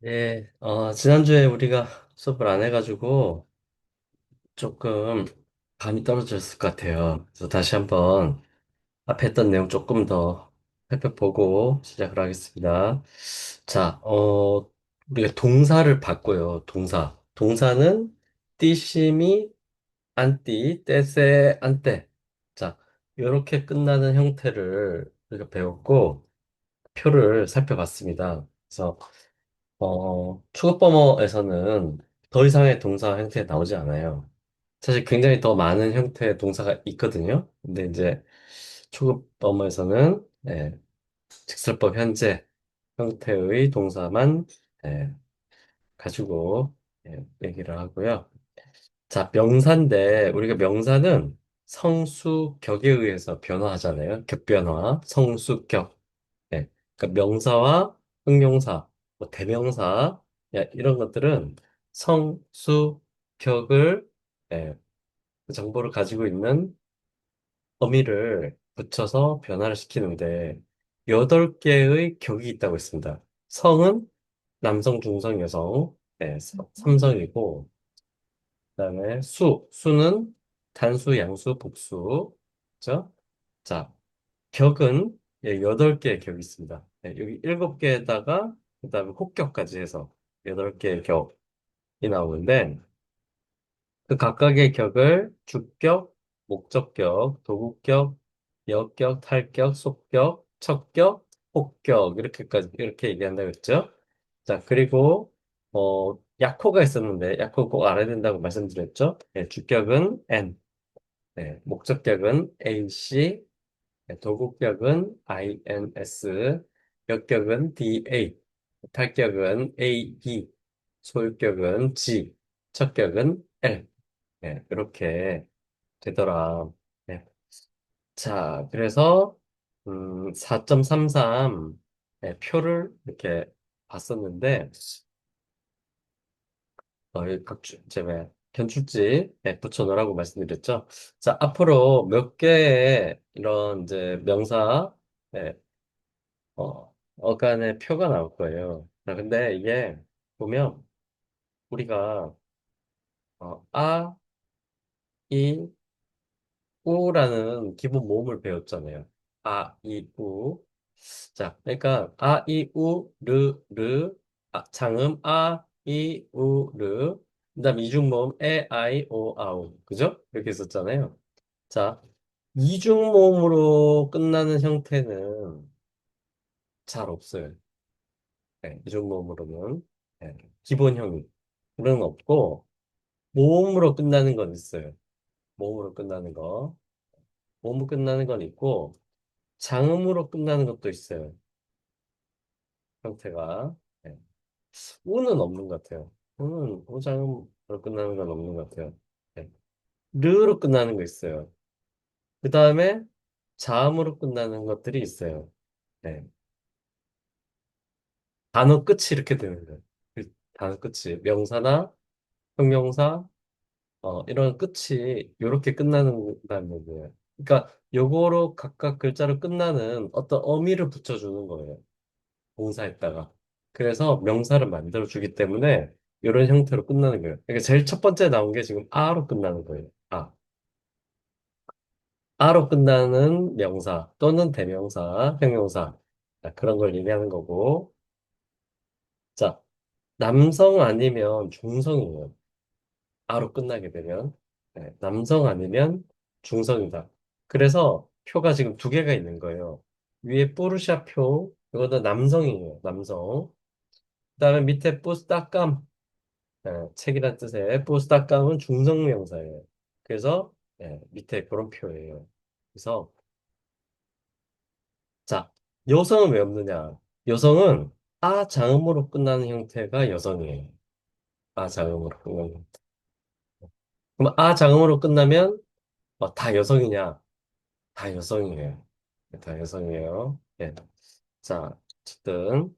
예, 지난주에 우리가 수업을 안 해가지고 조금 감이 떨어졌을 것 같아요. 그래서 다시 한번 앞에 했던 내용 조금 더 살펴보고 시작을 하겠습니다. 자, 우리가 동사를 봤고요. 동사. 동사는 띠심이 안띠, 떼세, 안떼. 자, 이렇게 끝나는 형태를 우리가 배웠고 표를 살펴봤습니다. 그래서 추가버머에서는 더 이상의 동사 형태 나오지 않아요. 사실 굉장히 더 많은 형태의 동사가 있거든요. 근데 이제 초급버머에서는 직설법 현재 형태의 동사만 가지고 얘기를 하고요. 자, 명사인데 우리가 명사는 성수 격에 의해서 변화하잖아요. 격변화, 성수 격. 네. 그러니까 명사와 형용사, 뭐 대명사, 이런 것들은 성수 격을 그 정보를 가지고 있는 어미를 붙여서 변화를 시키는데 8개의 격이 있다고 했습니다. 성은 남성, 중성, 여성, 삼성이고 그다음에 수는 단수, 양수, 복수. 그죠? 자, 격은 8개의 격이 있습니다. 여기 7개에다가 그다음에 혹격까지 해서 8개의 격이 나오는데 그 각각의 격을 주격, 목적격, 도구격, 여격, 탈격, 속격, 척격, 혹격 이렇게 얘기한다고 했죠. 자, 그리고 약호가 있었는데 약호 꼭 알아야 된다고 말씀드렸죠. 주격은 N, 목적격은 AC, 도급격은 INS, 역격은 DA, 탈격은 AE, 소유격은 G, 척격은 L. 이렇게 되더라. 네. 자, 그래서 4.33 표를 이렇게 봤었는데 이 각주 제가 견출지 붙여놓으라고 말씀드렸죠. 자, 앞으로 몇 개의 이런 이제 명사 어간의 표가 나올 거예요. 자, 근데 이게 보면 우리가 아, 이, 우라는 기본 모음을 배웠잖아요. 아, 이, 우. 자, 그러니까 아, 이, 우, 르, 장음 아, 이, 우, 르. 그다음 이중모음 에, 아이, 오, 아우. 그죠? 이렇게 있었잖아요. 자, 이중모음으로 끝나는 형태는 잘 없어요. 이중모음으로는 기본형이 그런 없고 모음으로 끝나는 건 있어요. 모음으로 끝나는 거. 모음으로 끝나는 건 있고 장음으로 끝나는 것도 있어요. 형태가. 네. 우는 없는 것 같아요. 우는 우장음으로 끝나는 건 없는 것 같아요. 네. 르로 끝나는 거 있어요. 그 다음에 자음으로 끝나는 것들이 있어요. 네. 단어 끝이 이렇게 되는 거예요. 그 단어 끝이 명사나 형용사 이런 끝이 이렇게 끝나는다는 얘기예요. 그러니까 요거로 각각 글자로 끝나는 어떤 어미를 붙여주는 거예요. 동사에다가. 그래서 명사를 만들어주기 때문에 이런 형태로 끝나는 거예요. 그러니까 제일 첫 번째 나온 게 지금 아로 끝나는 거예요. 아. 아로 끝나는 명사 또는 대명사, 형용사. 자, 그런 걸 얘기하는 거고. 자, 남성 아니면 중성이에요. 아로 끝나게 되면 남성 아니면 중성이다. 그래서 표가 지금 2개가 있는 거예요. 위에 뽀르샤 표, 이거는 남성이에요. 남성. 그다음에 밑에 뽀스따깜, 책이란 뜻의 뽀스따깜은 중성 명사예요. 그래서 밑에 그런 표예요. 그래서 자, 여성은 왜 없느냐? 여성은 아 자음으로 끝나는 형태가 여성이에요. 아 자음으로 끝나는 형태. 그럼 아 자음으로 끝나면 다 여성이냐? 다 여성이에요. 다 여성이에요. 예. 자, 어쨌든.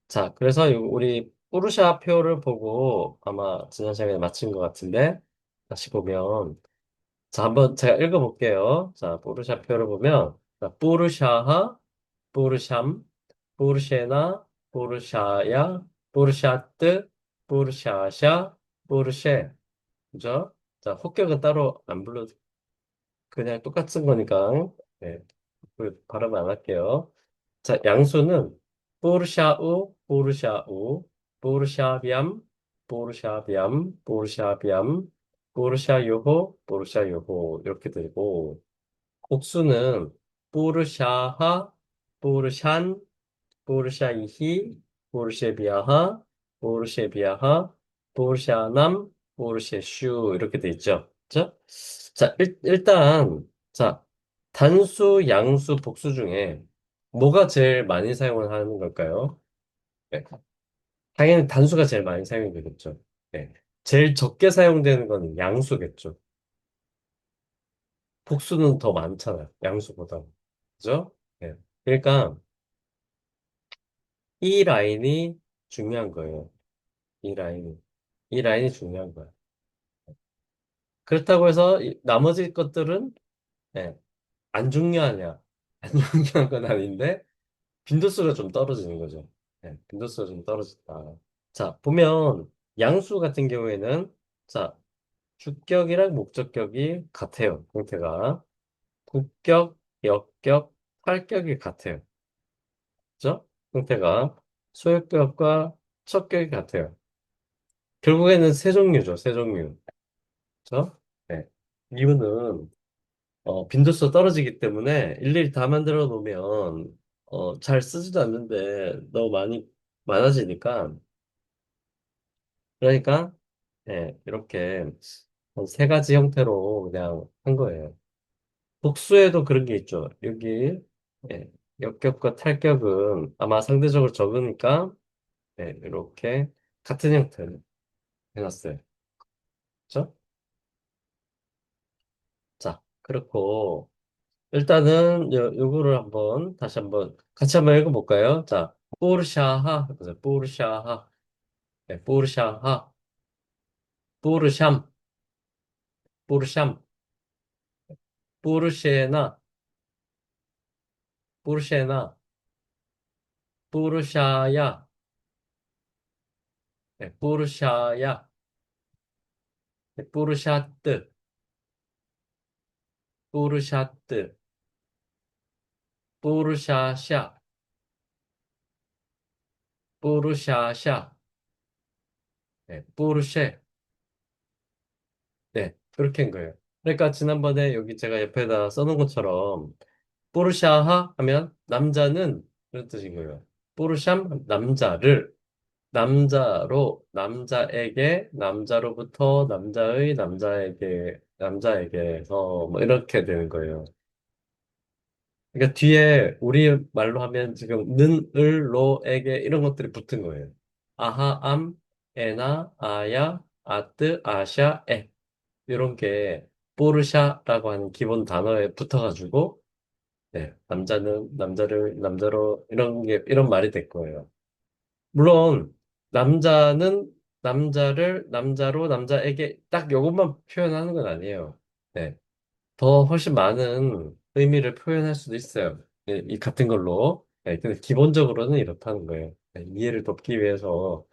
자, 그래서 우리 뽀르샤 표를 보고 아마 지난 시간에 마친 것 같은데, 다시 보면, 자, 한번 제가 읽어볼게요. 자, 뽀르샤 표를 보면, 자, 뽀르샤하, 뽀르샴, 뽀르쉐나, 뽀르샤야, 보르샤트, 보르샤샤, 보르쉐. 그죠? 자, 혹격은 따로 안 불러도 그냥 똑같은 거니까. 네, 그 발음 안 할게요. 자, 양수는 보르샤우, 보르샤우, 보르샤비암, 보르샤비암, 보르샤비암, 보르샤요호, 보르샤요호 이렇게 되고 복수는 보르샤하, 보르샨, 보르샤이히, 보르쉐비아하, 보르쉐비아하, 보르샤남, 보르쉐슈 이렇게 돼 있죠. 그죠? 자, 일단 자, 단수, 양수, 복수 중에 뭐가 제일 많이 사용을 하는 걸까요? 네. 당연히 단수가 제일 많이 사용이 되겠죠. 네. 제일 적게 사용되는 건 양수겠죠. 복수는 더 많잖아요. 양수보다. 그죠? 네. 그러니까 이 라인이 중요한 거예요. 이 라인이. 이 라인이 중요한 거야. 그렇다고 해서 나머지 것들은 네, 안 중요하냐? 안 중요한 건 아닌데 빈도수가 좀 떨어지는 거죠. 네, 빈도수가 좀 떨어진다. 자, 보면 양수 같은 경우에는 자, 주격이랑 목적격이 같아요. 형태가. 국격, 역격, 탈격이 같아요. 그죠? 형태가 소유격과 척격이 같아요. 결국에는 세 종류죠, 세 종류. 그죠? 네. 이유는 빈도수가 떨어지기 때문에 일일이 다 만들어 놓으면 잘 쓰지도 않는데 너무 많아지니까 그러니까 이렇게 한 세 가지 형태로 그냥 한 거예요. 복수에도 그런 게 있죠. 여기 예, 역격과 탈격은 아마 상대적으로 적으니까 이렇게 같은 형태로 해놨어요. 그렇죠? 자, 그렇고 일단은 요거를 한번 다시 한번 같이 한번 읽어볼까요? 자, 포르샤하 해보세요. 포르샤하, 포르샤하, 포르샴, 포르샴, 포르쉐나, 포르쉐나, 포르샤야, 포르샤야, 포르샤뜨, 포르샤뜨, 포르샤샤, 포르샤샤, 포르쉐. 네, 그렇게 한 거예요. 그러니까 지난번에 여기 제가 옆에다 써놓은 것처럼 포르샤하 하면 남자는 그런 뜻인 거예요. 포르샴 남자를 남자에게 남자로부터 남자의 남자에게서 뭐 이렇게 되는 거예요. 그러니까 뒤에 우리 말로 하면 지금 는, 을, 로에게 이런 것들이 붙은 거예요. 아하, 에나, 아야, 아뜨, 아샤, 에 이런 게 포르샤라고 하는 기본 단어에 붙어가지고 남자는 남자를 남자로 이런 말이 될 거예요. 물론 남자는 남자를 남자로 남자에게 딱 이것만 표현하는 건 아니에요. 네. 더 훨씬 많은 의미를 표현할 수도 있어요. 이 같은 걸로. 근데 기본적으로는 이렇다는 거예요. 이해를 돕기 위해서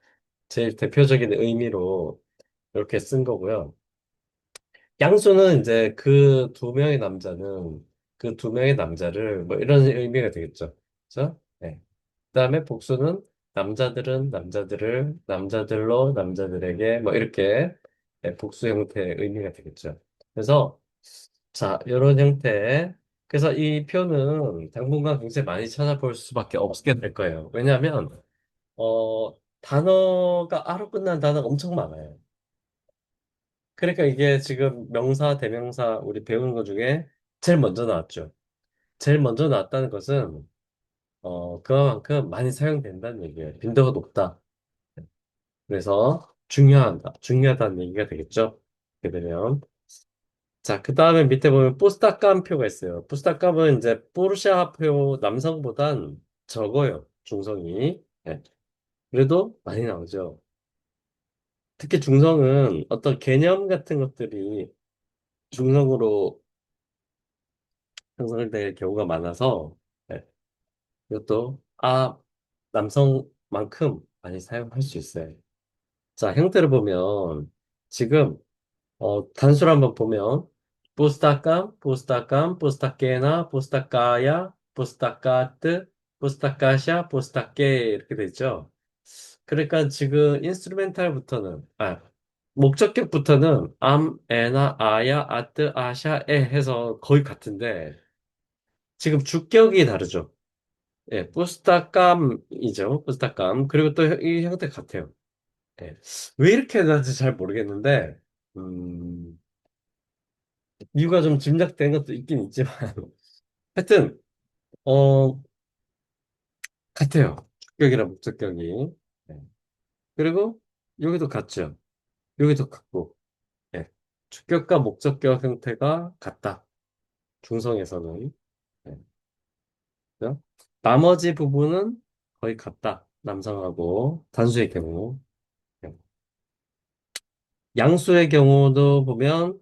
제일 대표적인 의미로 이렇게 쓴 거고요. 양수는 이제 그 두 명의 남자는 그 두 명의 남자를 뭐 이런 의미가 되겠죠. 그죠? 네. 그다음에 복수는 남자들은 남자들을 남자들로 남자들에게 뭐 이렇게 복수 형태의 의미가 되겠죠. 그래서 자, 이런 형태. 그래서 이 표는 당분간 굉장히 많이 찾아볼 수밖에 없게 될 거예요. 왜냐하면 단어가 아로 끝나는 단어가 엄청 많아요. 그러니까 이게 지금 명사, 대명사 우리 배우는 것 중에 제일 먼저 나왔죠. 제일 먼저 나왔다는 것은 그만큼 많이 사용된다는 얘기예요. 빈도가 높다. 그래서 중요하다는 얘기가 되겠죠. 그렇게 되면. 자, 그 다음에 밑에 보면 포스타감 표가 있어요. 포스타감은 이제 포르쉐아 표 남성보단 적어요. 중성이. 네. 그래도 많이 나오죠. 특히 중성은 어떤 개념 같은 것들이 중성으로 형성될 경우가 많아서 네. 이것도 남성만큼 많이 사용할 수 있어요. 자, 형태를 보면 지금 단수를 한번 보면 부스타캄, 부스타캄, 부스타케나, 부스타카야, 부스타카트, 부스타카샤, 부스타케 이렇게 되죠. 그러니까 지금 인스트루멘탈부터는 목적격부터는 암, 에나, 아야, 아뜨, 아샤, 에 해서 거의 같은데 지금 주격이 다르죠. 예, 부스타캄이죠. 부스타캄. 그리고 또 이 형태 같아요. 예. 왜 이렇게 나는지 잘 모르겠는데 음, 이유가 좀 짐작된 것도 있긴 있지만 하여튼 어 같아요. 주격이랑 목적격이. 예. 그리고 여기도 같죠. 여기도 같고. 예. 주격과 목적격 형태가 같다. 중성에서는. 예. 그죠? 나머지 부분은 거의 같다. 남성하고 단수의 경우. 예. 양수의 경우도 보면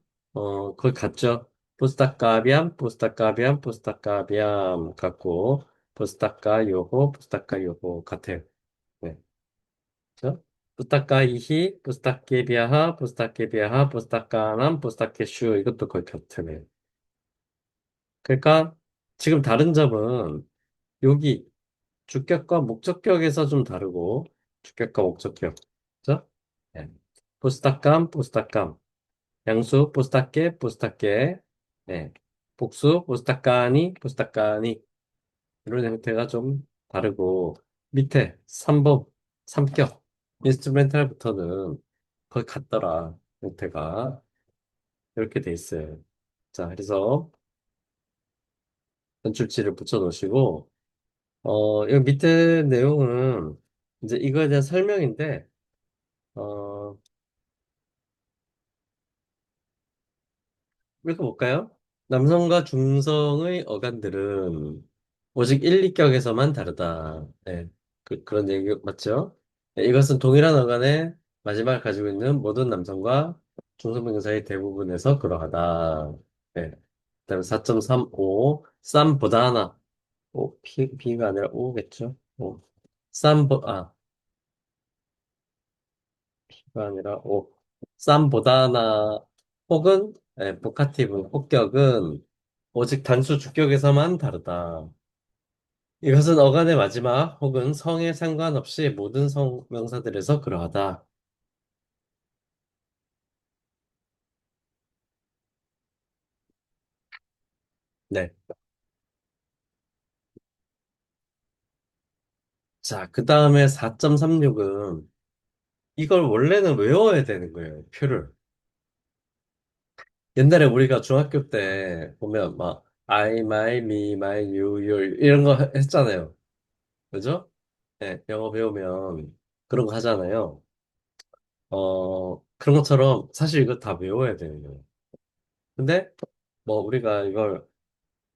거의 같죠. 부스타카비암, 부스타카비암, 부스타카비암 같고 부스타카 요호, 부스타카 요호 같아요. 네. 그죠? 부스타카이히, 부스타케비아하, 부스타케비아하, 부스타카남, 부스타케슈 이것도 거의 같아요. 그러니까 지금 다른 점은 여기 주격과 목적격에서 좀 다르고 주격과 목적격. 그죠? 네. 부스타캄, 부스타캄. 양수, 부스타케, 부스타케. 네. 복수, 부스타카니, 부스타카니. 이런 형태가 좀 다르고, 밑에 3번, 삼격, 인스트루멘탈부터는 거의 같더라. 형태가. 이렇게 돼 있어요. 자, 그래서 연출지를 붙여 놓으시고, 여기 밑에 내용은 이제 이거에 대한 설명인데, 어, 읽어볼까요? 남성과 중성의 어간들은 오직 1, 2격에서만 다르다. 네, 그런 얘기 맞죠? 네, 이것은 동일한 어간의 마지막을 가지고 있는 모든 남성과 중성병사의 대부분에서 그러하다. 네. 그다음에 4.35 쌈보다 하나. B가 아니라 O겠죠? 오. B가 아니라 O. 쌈보다 하나 혹은 보카티브, 혹격은 오직 단수 주격에서만 다르다. 이것은 어간의 마지막 혹은 성에 상관없이 모든 성명사들에서 그러하다. 네. 자, 그 다음에 4.36은 이걸 원래는 외워야 되는 거예요, 표를. 옛날에 우리가 중학교 때 보면 막 I, my, me, my, you, your 이런 거 했잖아요. 그죠? 네, 영어 배우면 그런 거 하잖아요. 그런 것처럼 사실 이거 다 외워야 되는 거예요. 근데 뭐 우리가 이걸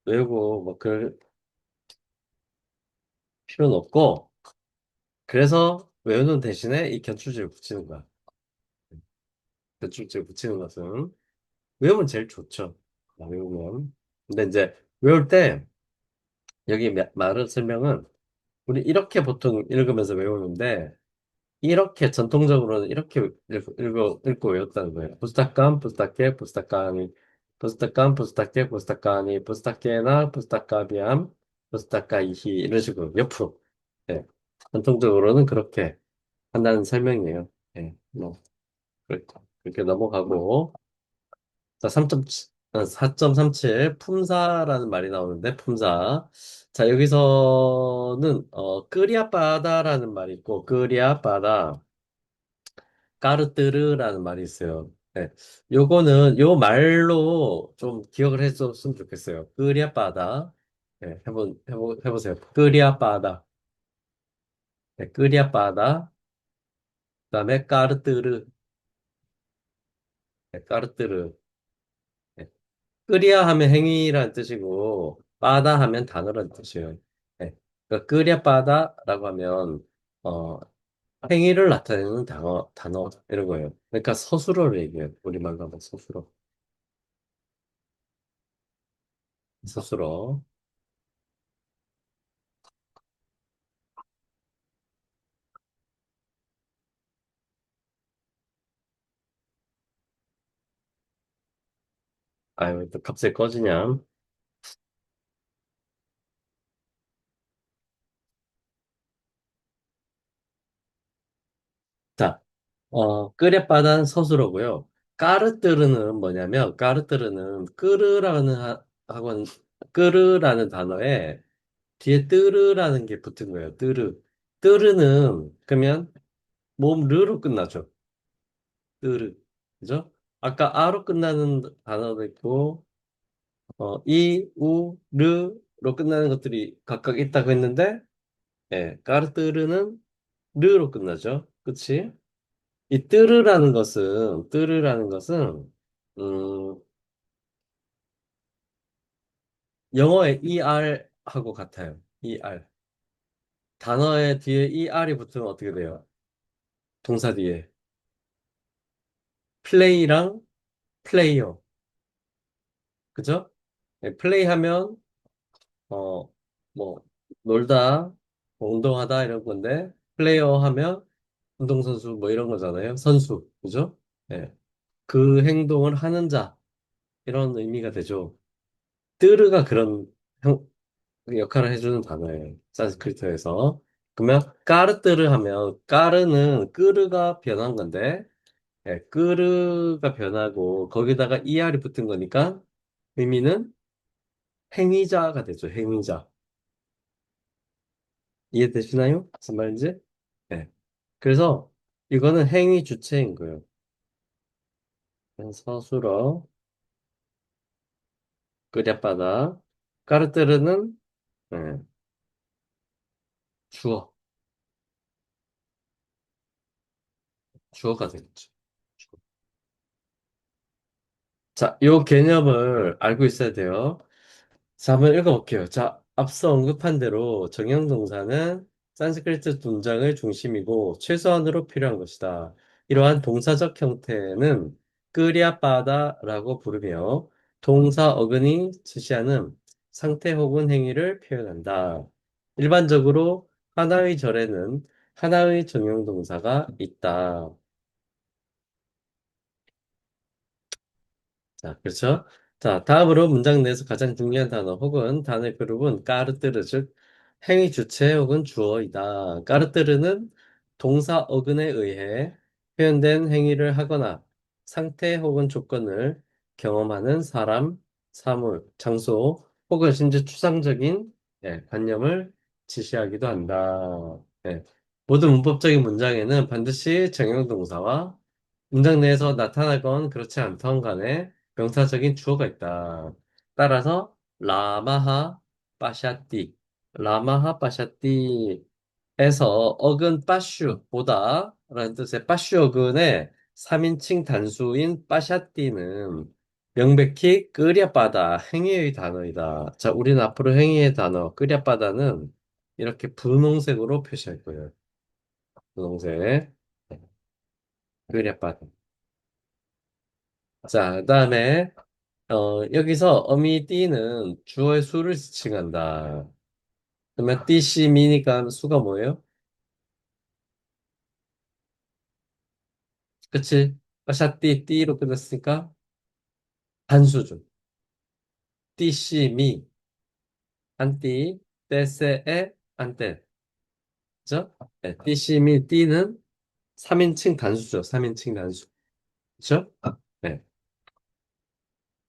외우고 뭐 그럴 필요는 없고 그래서 외우는 대신에 이 견출지를 붙이는 거야. 견출지를 붙이는 것은 외우면 제일 좋죠. 외우면. 근데 이제 외울 때 여기 말을 설명은 우리 이렇게 보통 읽으면서 외우는데 이렇게 전통적으로는 이렇게 읽고 외웠다는 거예요. 부스타캄, 부스타케, 부스타카니, 부스타캄, 부스타케, 부스타카니, 부스타케나, 부스타카비암, 부스타카이히 이런 식으로 옆으로. 예. 전통적으로는 그렇게 한다는 설명이에요. 예. 뭐 그렇게 넘어가고 자, 4.37 품사라는 말이 나오는데 품사. 자, 여기서는 끄리아빠다라는 말이 있고 끄리아빠다 까르뜨르라는 말이 있어요. 네. 요거는 요 말로 좀 기억을 해줬으면 좋겠어요. 끄리아빠다. 네, 해보세요. 끄리아빠다. 네, 끄리아빠다. 그다음에 까르뜨르. 네, 까르뜨르. 네. 끄리아 하면 행위라는 뜻이고 빠다 하면 단어라는 뜻이에요. 네. 그러니까 끄리아빠다라고 하면 어, 행위를 나타내는 단어 이런 거예요. 그러니까 서술어를 얘기해요. 우리말로 하면 서술어. 서술어. 아유, 또 갑자기 꺼지냐? 자, 끄레빠단 서술어고요. 까르뜨르는 뭐냐면, 까르뜨르는 하고는, 끄르라는 단어에 뒤에 뜨르라는 게 붙은 거예요. 뜨르. 뜨르는, 그러면, 몸 르로 끝나죠. 뜨르. 그죠? 아까 아로 끝나는 단어도 있고, 이, 우, 르로 끝나는 것들이 각각 있다고 했는데, 예, 까르뜨르는 르로 끝나죠. 그치? 이 뜨르라는 것은, 음, 영어의 ER하고 같아요. ER. 단어의 뒤에 ER이 붙으면 어떻게 돼요? 동사 뒤에. 플레이랑 플레이어. 그죠? 네, 플레이하면, 어, 뭐, 놀다, 뭐 운동하다 이런 건데, 플레이어 하면 운동선수 뭐 이런 거잖아요. 선수. 그죠? 네. 그 행동을 하는 자. 이런 의미가 되죠. 뜨르가 그런 역할을 해주는 단어예요. 산스크리트에서. 그러면 까르뜨르 하면 까르는 끄르가 변한 건데 예, 끄르가 변하고 거기다가 이알이 붙은 거니까 의미는 행위자가 되죠. 행위자. 이해되시나요? 무슨 말인지? 네. 그래서 이거는 행위 주체인 거예요. 서술어 끄랴바다 까르뜨르는 예, 주어 주어가 되겠죠. 자, 요 개념을 알고 있어야 돼요. 자, 한번 읽어볼게요. 자, 앞서 언급한 대로 정형동사는 산스크리트 문장의 중심이고 최소한으로 필요한 것이다. 이러한 동사적 형태는 끄리아빠다라고 부르며 동사 어근이 지시하는 상태 혹은 행위를 표현한다. 일반적으로 하나의 절에는 하나의 정형동사가 있다. 자, 그렇죠? 자, 다음으로 문장 내에서 가장 중요한 단어 혹은 단어의 그룹은 까르뜨르, 즉 행위 주체 혹은 주어이다. 까르뜨르는 동사 어근에 의해 표현된 행위를 하거나 상태 혹은 조건을 경험하는 사람, 사물, 장소 혹은 심지어 추상적인 관념을 지시하기도 한다. 예. 모든 문법적인 문장에는 반드시 정형동사와 문장 내에서 나타나건 그렇지 않던 간에 명사적인 주어가 있다. 따라서 라마하 빠샤띠 라마하 빠샤띠에서 어근 빠슈 보다 라는 뜻의 빠슈 어근의 3인칭 단수인 빠샤띠는 명백히 끄랴바다 행위의 단어이다. 자, 우리는 앞으로 행위의 단어 끄랴바다는 이렇게 분홍색으로 표시할 거예요. 분홍색 끄랴바다. 자, 그다음에 여기서 어미 띠는 주어의 수를 지칭한다. 그러면 띠시 미니까 수가 뭐예요? 그치? 빠샤띠 띠로 끝났으니까 단수죠. 띠시 미 안띠 떼세에 안떼 그죠? 네, 띠시 미 띠는 3인칭 단수죠. 3인칭 단수. 그죠? 네.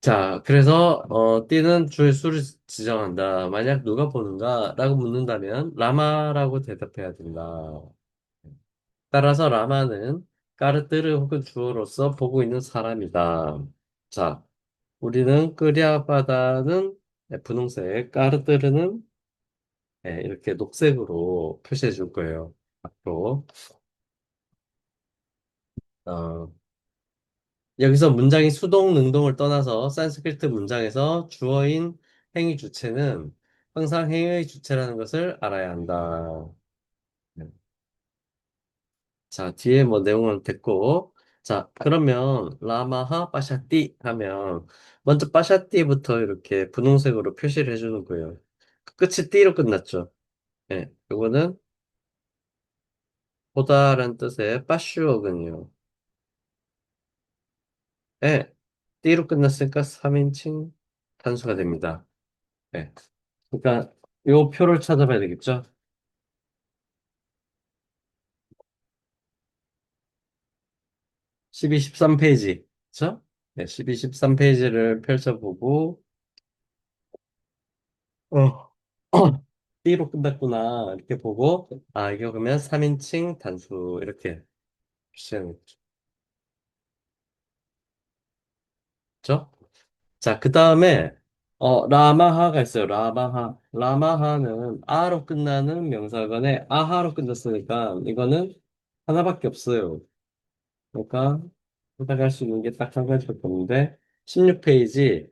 자, 그래서 띠는 주의 수를 지정한다. 만약 누가 보는가? 라고 묻는다면 라마라고 대답해야 된다. 따라서 라마는 까르뜨르 혹은 주어로서 보고 있는 사람이다. 자, 우리는 끄리아바다는 분홍색, 까르뜨르는 이렇게 녹색으로 표시해 줄 거예요. 앞으로. 어, 여기서 문장이 수동, 능동을 떠나서 산스크리트 문장에서 주어인 행위 주체는 항상 행위의 주체라는 것을 알아야 한다. 네. 자, 뒤에 뭐 내용은 됐고. 자, 그러면 라마하 빠샤띠 하면 먼저 빠샤띠부터 이렇게 분홍색으로 표시를 해주는 거예요. 끝이 띠로 끝났죠. 예, 이거는 보다라는 뜻의 빠슈어근이요. 예, 띠로 끝났으니까 3인칭 단수가 됩니다. 네. 그러니까 요 표를 찾아봐야 되겠죠? 12, 13페이지. 그쵸? 네, 12, 13페이지를 펼쳐보고, 어, B로 끝났구나. 이렇게 보고, 아, 이거 그러면 3인칭 단수, 이렇게 표시하는 거죠? 자, 그 다음에, 라마하가 있어요. 라마하. 라마하는 아로 끝나는 명사건에 아하로 끝났으니까, 이거는 하나밖에 없어요. 그러니까, 생각할 수 있는 게 딱 한 가지밖에 없는데, 16페이지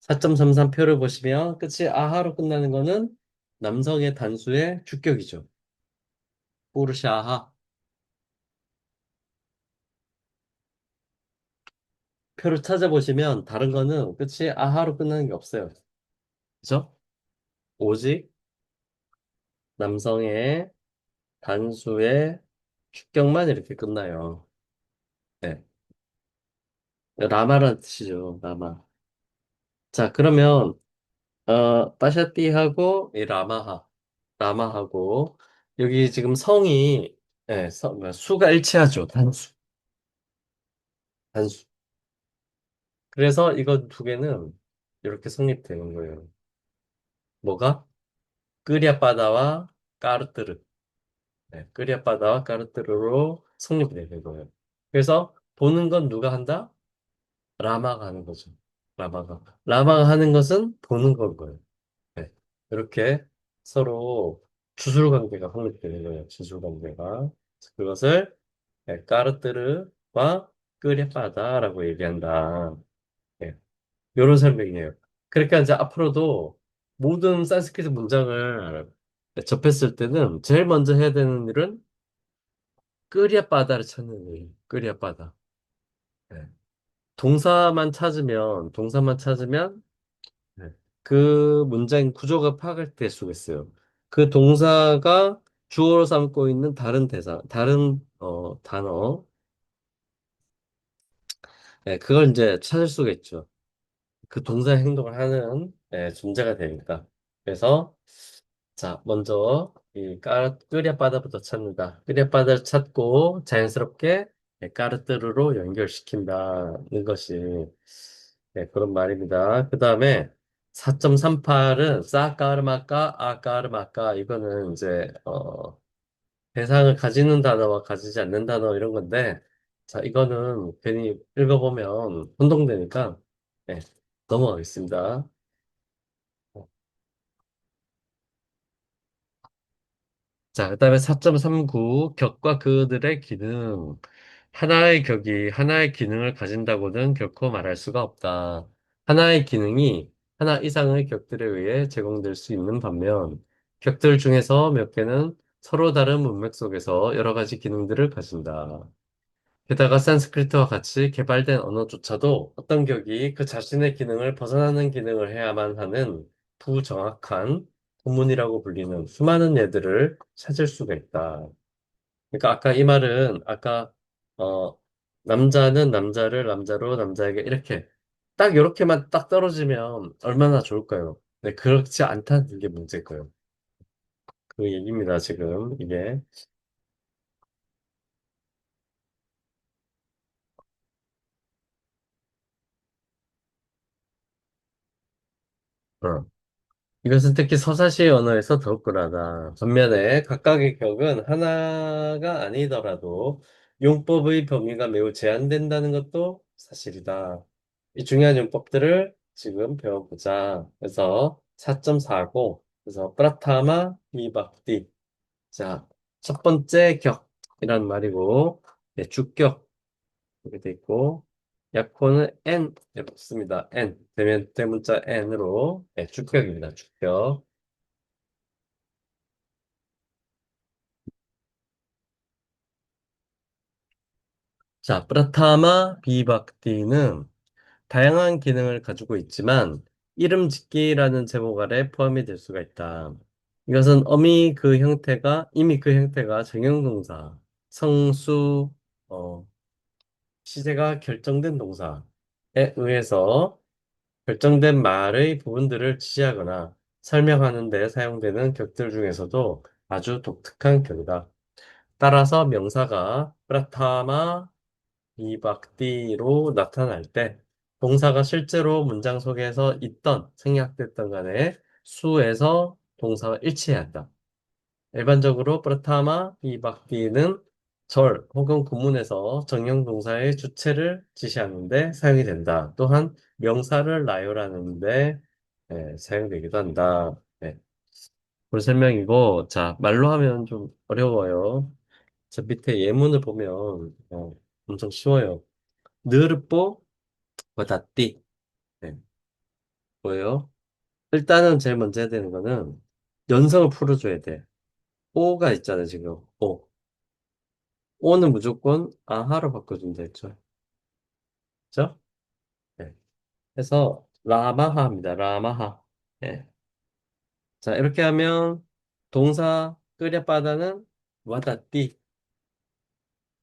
4.33표를 보시면 끝이 아하로 끝나는 거는 남성의 단수의 주격이죠. 포르샤하. 표를 찾아보시면 다른 거는 끝이 아하로 끝나는 게 없어요. 그죠? 오직 남성의 단수의 주격만 이렇게 끝나요. 네. 라마라는 뜻이죠. 라마. 자, 그러면 빠샤띠하고 이 라마하. 라마하고 여기 지금 성이 뭐야, 수가 일치하죠. 단수. 단수. 그래서 이거 두 개는 이렇게 성립되는 거예요. 뭐가? 끄리아빠다와 까르뜨르. 네, 끄리아빠다와 까르뜨르로 성립되는 거예요. 그래서 보는 건 누가 한다? 라마가 하는 거죠. 라마가. 라마가 하는 것은 보는 건 거예요. 네. 이렇게 서로 주술 관계가 성립되는 거예요. 주술 관계가. 그것을 까르뜨르와 끄리아빠다라고 얘기한다. 네. 이런 설명이에요. 그러니까 이제 앞으로도 모든 산스크리트 문장을 접했을 때는 제일 먼저 해야 되는 일은 끄리아빠다를 찾는 거예요. 끄리아빠다. 네. 동사만 찾으면 네. 그 문장 구조가 파악될 수가 있어요. 그 동사가 주어로 삼고 있는 다른 대사, 다른 단어, 네, 그걸 이제 찾을 수가 있죠. 그 동사의 행동을 하는 존재가 되니까. 그래서 자, 먼저 이 끄리아빠다부터 찾는다. 끄리아빠다를 찾고 자연스럽게 까르뜨르로 연결시킨다는 것이 그런 말입니다. 그 다음에 4.38은 싸까르마까 아까르마까 이거는 이제 대상을 가지는 단어와 가지지 않는 단어 이런 건데 자, 이거는 괜히 읽어보면 혼동되니까 네, 넘어가겠습니다. 자, 그다음에 4.39 격과 그들의 기능. 하나의 격이 하나의 기능을 가진다고는 결코 말할 수가 없다. 하나의 기능이 하나 이상의 격들에 의해 제공될 수 있는 반면 격들 중에서 몇 개는 서로 다른 문맥 속에서 여러 가지 기능들을 가진다. 게다가 산스크리트와 같이 개발된 언어조차도 어떤 격이 그 자신의 기능을 벗어나는 기능을 해야만 하는 부정확한 구문이라고 불리는 수많은 예들을 찾을 수가 있다. 그러니까 아까 이 말은 아까 어 남자는 남자를 남자로 남자에게 이렇게 딱 이렇게만 딱 떨어지면 얼마나 좋을까요? 네, 그렇지 않다는 게 문제일 거예요. 그 얘기입니다, 지금 이게. 어. 이것은 특히 서사시 언어에서 더욱 그러하다. 반면에 각각의 격은 하나가 아니더라도 용법의 범위가 매우 제한된다는 것도 사실이다. 이 중요한 용법들을 지금 배워보자. 그래서 4.4고, 그래서 프라타마 비박디. 자, 첫 번째 격이란 말이고, 주격 이렇게 돼 있고, 약호는 N 이렇게 씁니다. N 대문자 N으로 주격입니다. 주격. 자, 프라타마 비박디는 다양한 기능을 가지고 있지만 이름 짓기라는 제목 아래 포함이 될 수가 있다. 이것은 이미 그 형태가 정형동사, 성수, 어, 시제가 결정된 동사에 의해서 결정된 말의 부분들을 지시하거나 설명하는 데 사용되는 격들 중에서도 아주 독특한 격이다. 따라서 명사가 프라타마 비박디로 나타날 때 동사가 실제로 문장 속에서 있던 생략됐던 간에 수에서 동사와 일치해야 한다. 일반적으로 프라타마 비박디는 절 혹은 구문에서 정형 동사의 주체를 지시하는데 사용이 된다. 또한 명사를 나열하는데 사용되기도 한다. 네. 그 설명이고, 자, 말로 하면 좀 어려워요. 저 밑에 예문을 보면 엄청 쉬워요. 느르뽀 와다띠. 네, 뭐예요? 일단은 제일 먼저 해야 되는 거는 연성을 풀어줘야 돼. 오가 있잖아요, 지금. 오. 오는 무조건 아하로 바꿔준다 했죠. 그죠? 네. 그래서 라마하입니다. 라마하. 네. 자, 이렇게 하면 동사 끄랴빠다는 와다띠.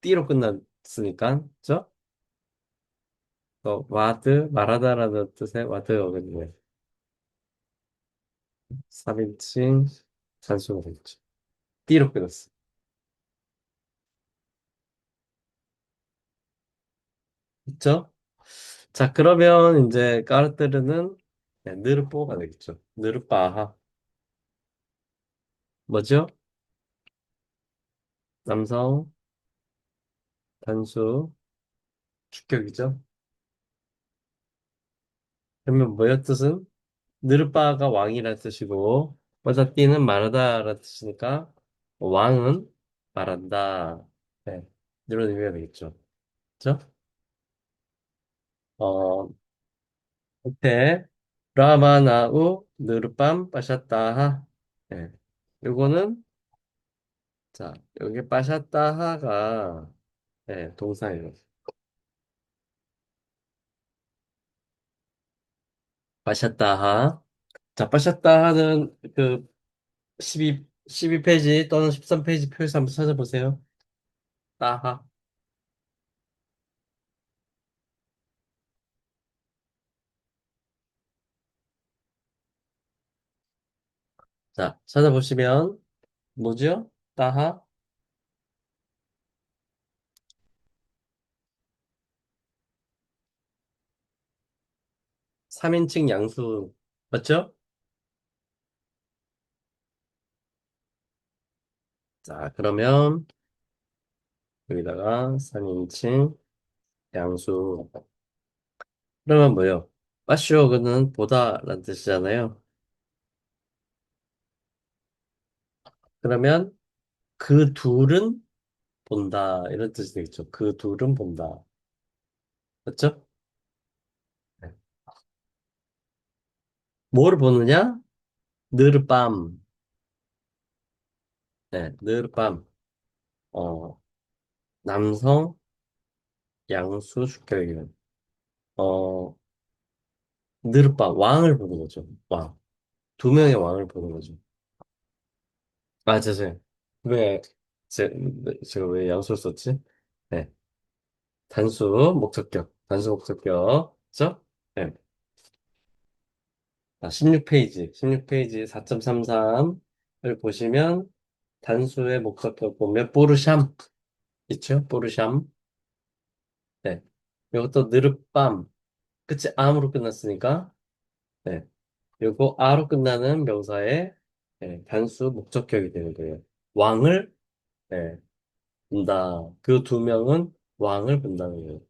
띠로 끝났으니까. 그죠? 와드, 말하다라는 뜻의 와드거든요. 3인칭 단수가 되겠죠. 띠로 끊었어. 있죠? 자, 그러면 이제 까르뜨르는 느르뽀가 되겠죠. 느르빠하. 뭐죠? 남성, 단수, 주격이죠. 그러면 뭐의 뜻은? 느르빠가 왕이라는 뜻이고, 와자띠는 말하다라는 뜻이니까, 왕은 말한다. 네. 이런 의미가 되겠죠. 그죠? 어, 밑에, 라마나우, 느르밤, 빠샤따하. 네. 요거는 자, 여기 빠샤따하가 네, 동사예요. 빠샤따하. 자, 빠샤따하는 그 12페이지 또는 13페이지 표에서 한번 찾아보세요. 따하. 자, 찾아보시면 뭐죠? 따하. 3인칭 양수. 맞죠? 자, 그러면 여기다가 3인칭 양수. 그러면 뭐요? 빠쇼그는 보다라는 뜻이잖아요. 그러면 그 둘은 본다. 이런 뜻이 되겠죠. 그 둘은 본다. 맞죠? 네. 뭘 보느냐? 늘 밤. 네, 늘 밤. 어, 남성 양수 축격이면 늘 밤. 왕을 보는 거죠. 왕. 두 명의 왕을 보는 거죠. 아, 죄송해요. 왜, 제가 왜 양수를 썼지? 네. 단수, 목적격. 단수, 목적격. 그죠? 네. 자, 16페이지. 16페이지 4.33을 보시면 단수의 목적격 보면 뽀르샴. 있죠? 뽀르샴. 네. 이것도 느릅밤. 끝이 암으로 끝났으니까, 네. 요거 아로 끝나는 명사의 단수 목적격이 되는 거예요. 왕을, 네, 본다. 그 두 명은 왕을 본다는 거예요.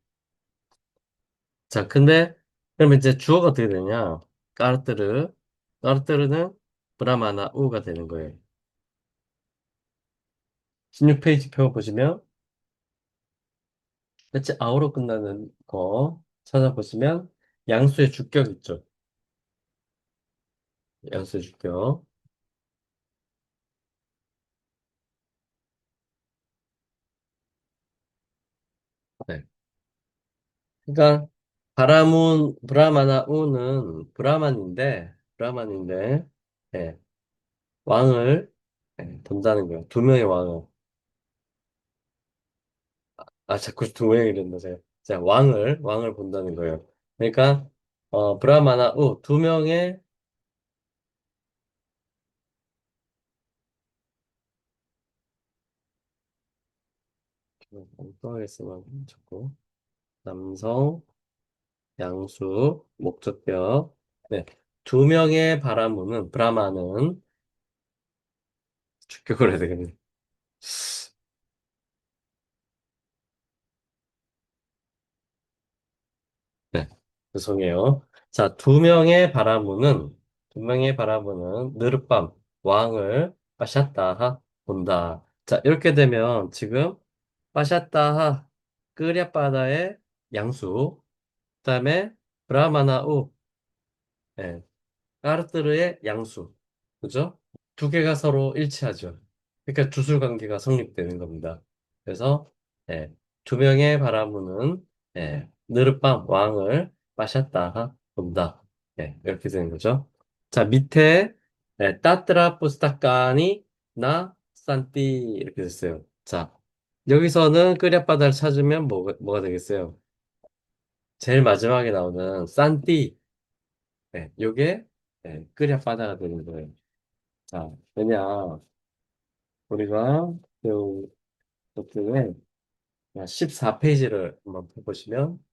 자, 근데, 그러면 이제 주어가 어떻게 되냐? 까르뜨르. 까르뜨르는 브라마나 우가 되는 거예요. 16페이지 표 보시면, 끝이 아우로 끝나는 거 찾아보시면, 양수의 주격 있죠? 양수의 주격. 네. 그러니까 바라문 브라마나우는 브라만인데 예, 왕을 본다는 거예요. 두 명의 왕을. 아, 자꾸 두 명이 이랬나 제가. 자, 왕을 본다는 거예요. 그러니까 브라마나 우 두 명의 엉뚱하겠으면 자꾸 남성 양수 목적격 네. 두 명의 바라무는 브라마는 주격을 해야 되겠네. 네. 죄송해요. 자, 두 명의 바라무는 느릅밤 왕을 빠샤따하 본다. 자, 이렇게 되면 지금 빠샤따하 끄랴바다의 양수 그다음에 브라마나우 예, 까르뜨르의 양수 그죠? 두 개가 서로 일치하죠. 그러니까 주술 관계가 성립되는 겁니다. 그래서 예, 두 명의 바라무는 느르밤 왕을 마셨다 본다. 이렇게 되는 거죠. 자, 밑에 따트라 부스타카니 나 산띠 이렇게 됐어요. 자, 여기서는 끄랴바다를 찾으면 뭐가 되겠어요? 제일 마지막에 나오는 산띠. 요게 끄랴바다가 되는 거예요. 자, 왜냐? 우리가 배운 것 중에 14페이지를 한번 펴보시면,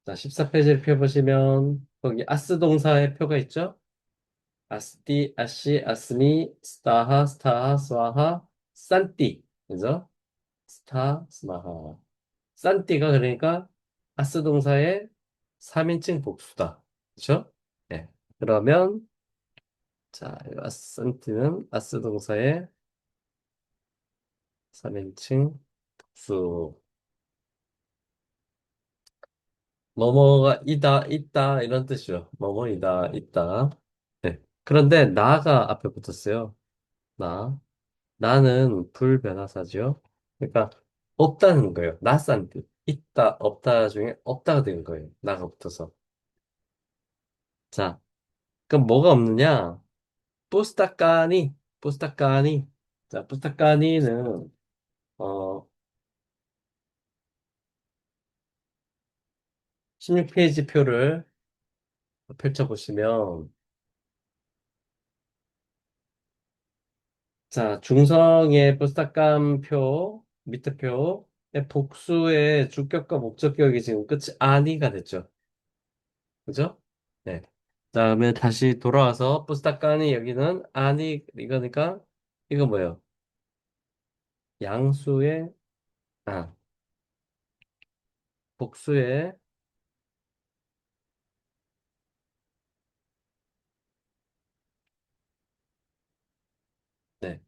자, 14페이지를 펴보시면, 거기 아스 동사의 표가 있죠? 아스티, 아시, 아스미, 스타하, 스타하, 스와하, 산띠. 그죠? 스타, 스마하. 산띠가 그러니까 아스 동사의 3인칭 복수다. 그죠? 네. 그러면, 자, 산띠는 아스 동사의 3인칭 복수. 뭐뭐가 이다, 있다, 이런 뜻이죠. 뭐뭐이다, 있다. 네. 그런데 나가 앞에 붙었어요. 나. 나는 불변하사죠. 그러니까 없다는 거예요. 나싼 뜻. 있다, 없다 중에 없다가 된 거예요. 나가 붙어서. 자, 그럼 뭐가 없느냐? 뿌스타까니, 뿌스타까니. 자, 뿌스타까니는, 어, 16페이지 표를 펼쳐보시면, 자, 중성의 부스타감표, 밑에 표, 복수의 주격과 목적격이 지금 끝이 아니가 됐죠. 그죠? 네. 다음에 다시 돌아와서 부스타까니 여기는 아니, 이거니까, 이거 뭐예요? 양수의, 아, 복수의, 네.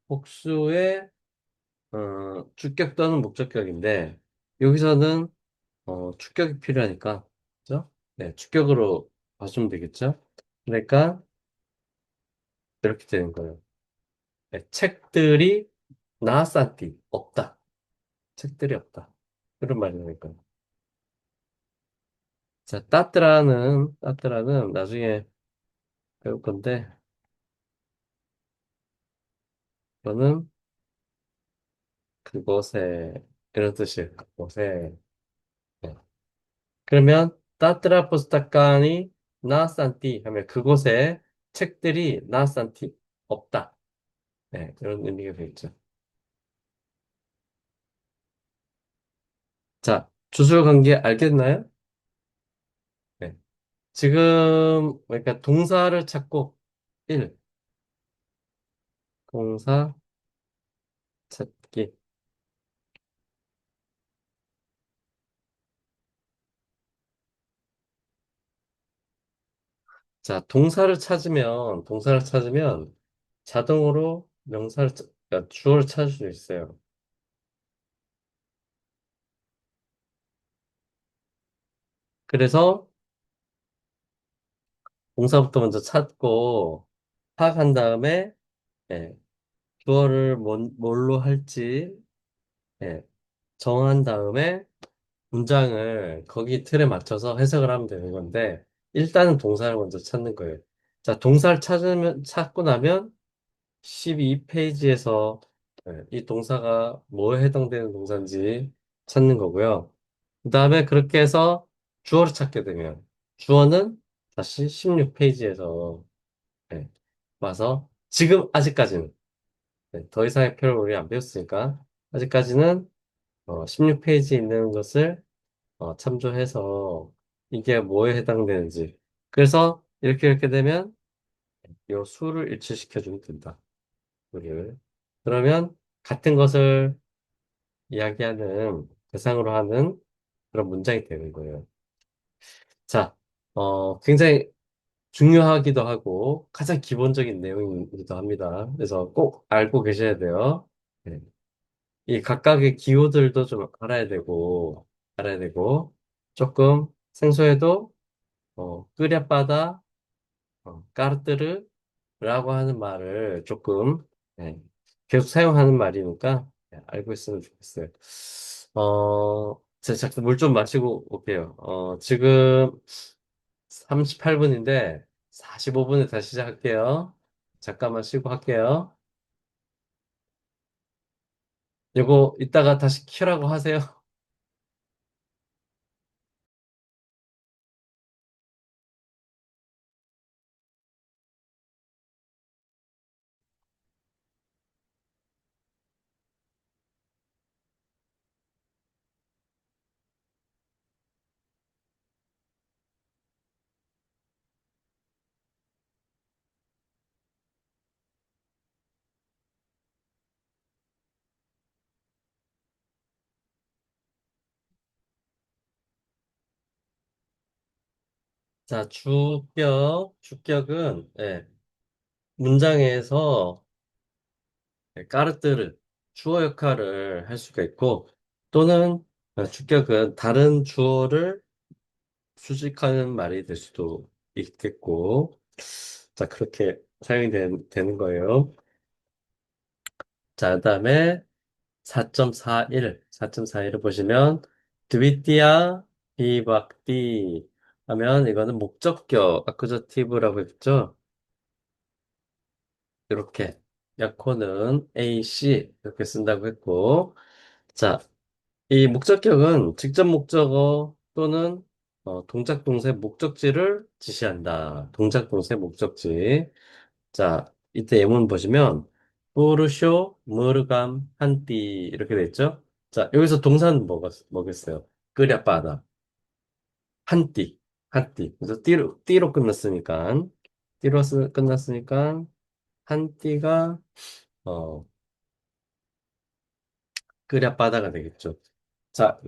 복수의, 주격 또는 목적격인데, 여기서는, 주격이 필요하니까, 그죠? 네, 주격으로 봐주면 되겠죠? 그러니까, 이렇게 되는 거예요. 네, 책들이 나사티 없다. 책들이 없다. 그런 말이니까. 자, 따뜨라는 나중에 배울 건데, 이거는 그곳에 이런 뜻이에요. 그곳에. 네. 그러면 따뜨라 포스타카니 나산티 하면 그곳에 책들이 나산티 없다. 네, 이런 의미가 되겠죠. 자, 주술 관계 알겠나요? 네. 지금 그러니까 동사를 찾고 1. 동사 찾기. 자, 동사를 찾으면 자동으로 그러니까 주어를 찾을 수 있어요. 그래서 동사부터 먼저 찾고 파악한 다음에 예, 주어를 뭘로 할지 예, 정한 다음에 문장을 거기 틀에 맞춰서 해석을 하면 되는 건데 일단은 동사를 먼저 찾는 거예요. 자, 동사를 찾고 나면 12페이지에서 이 동사가 뭐에 해당되는 동사인지 찾는 거고요. 그 다음에 그렇게 해서 주어를 찾게 되면 주어는 다시 16페이지에서 와서 지금 아직까지는 더 이상의 표현을 우리 안 배웠으니까 아직까지는 16페이지에 있는 것을 참조해서 이게 뭐에 해당되는지 그래서 이렇게 되면 이 수를 일치시켜 주면 된다. 우리를. 그러면 같은 것을 이야기하는 대상으로 하는 그런 문장이 되는 거예요. 자, 굉장히 중요하기도 하고 가장 기본적인 내용이기도 합니다. 그래서 꼭 알고 계셔야 돼요. 네. 이 각각의 기호들도 좀 알아야 되고, 조금 생소해도, 끄랴빠다, 까르뜨르라고 하는 말을 조금, 네, 계속 사용하는 말이니까, 알고 있으면 좋겠어요. 제가 잠깐 물 좀 마시고 올게요. 지금 38분인데, 45분에 다시 시작할게요. 잠깐만 쉬고 할게요. 이거 이따가 다시 키라고 하세요. 자, 주격은, 문장에서 까르뜨르, 주어 역할을 할 수가 있고, 또는 주격은 다른 주어를 수식하는 말이 될 수도 있겠고, 자, 그렇게 사용이 되는 거예요. 자, 그다음에 4.41을 보시면, 드비띠아 비박띠 하면 이거는 목적격, 아쿠자티브라고 했죠? 이렇게 약호는 A, C 이렇게 쓴다고 했고, 자, 이 목적격은 직접 목적어 또는 동작 동사 목적지를 지시한다. 동작 동사 목적지. 자, 이때 예문 보시면 포르쇼 무르감 한띠 이렇게 돼 있죠? 자, 여기서 동사는 뭐겠어요? 끄랴 빠다 한띠. 그래서 띠로 끝났으니까 한띠가 어 끄랴 빠다가 되겠죠. 자,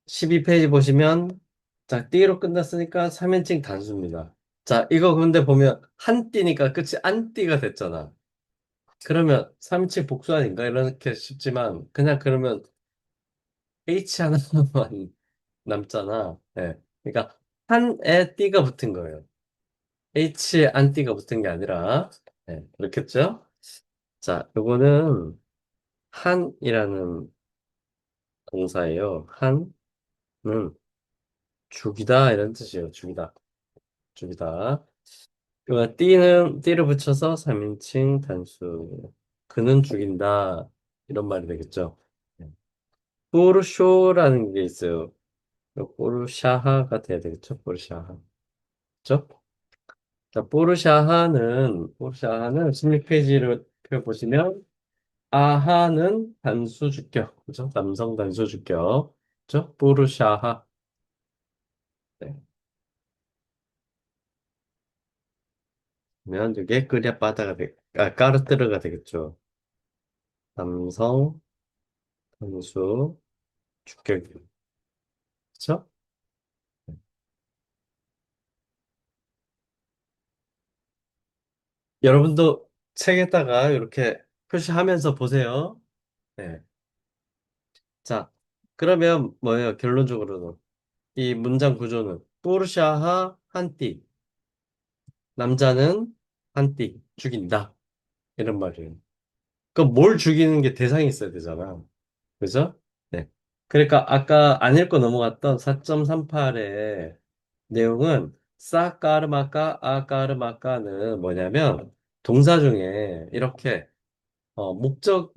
12페이지 보시면, 자, 띠로 끝났으니까 3인칭 단수입니다. 자, 이거 근데 보면, 한 띠니까 끝이 안 띠가 됐잖아. 그러면 3인칭 복수 아닌가? 이렇게 싶지만, 그냥 그러면 H 하나만 남잖아. 예. 그러니까, 한에 띠가 붙은 거예요. H에 안 띠가 붙은 게 아니라, 그렇겠죠? 자, 요거는 한이라는 동사예요. 한은 죽이다, 이런 뜻이에요. 죽이다. 띠를 붙여서 3인칭 단수. 그는 죽인다. 이런 말이 되겠죠. 포르쇼라는 게 있어요. 포르샤하가 돼야 되겠죠. 포르샤하. 그죠? 자, 포르샤하는 16페이지를 펴보시면, 아하는 단수 주격. 그죠? 남성 단수 주격. 그죠? 포르샤하. 네. 그러면 이게 까르뜨르가 되겠죠. 남성 단수 주격. 그죠? 여러분도 책에다가 이렇게 표시하면서 보세요. 네. 자, 그러면 뭐예요? 결론적으로는. 이 문장 구조는 포르샤하 한띠, 남자는 한띠, 죽인다. 이런 말이에요. 그럼 뭘 죽이는 게 대상이 있어야 되잖아. 그죠? 네. 그러니까 아까 안 읽고 넘어갔던 4.38의 내용은 싸까르마까, 아까르마까는 뭐냐면 동사 중에 이렇게 목적,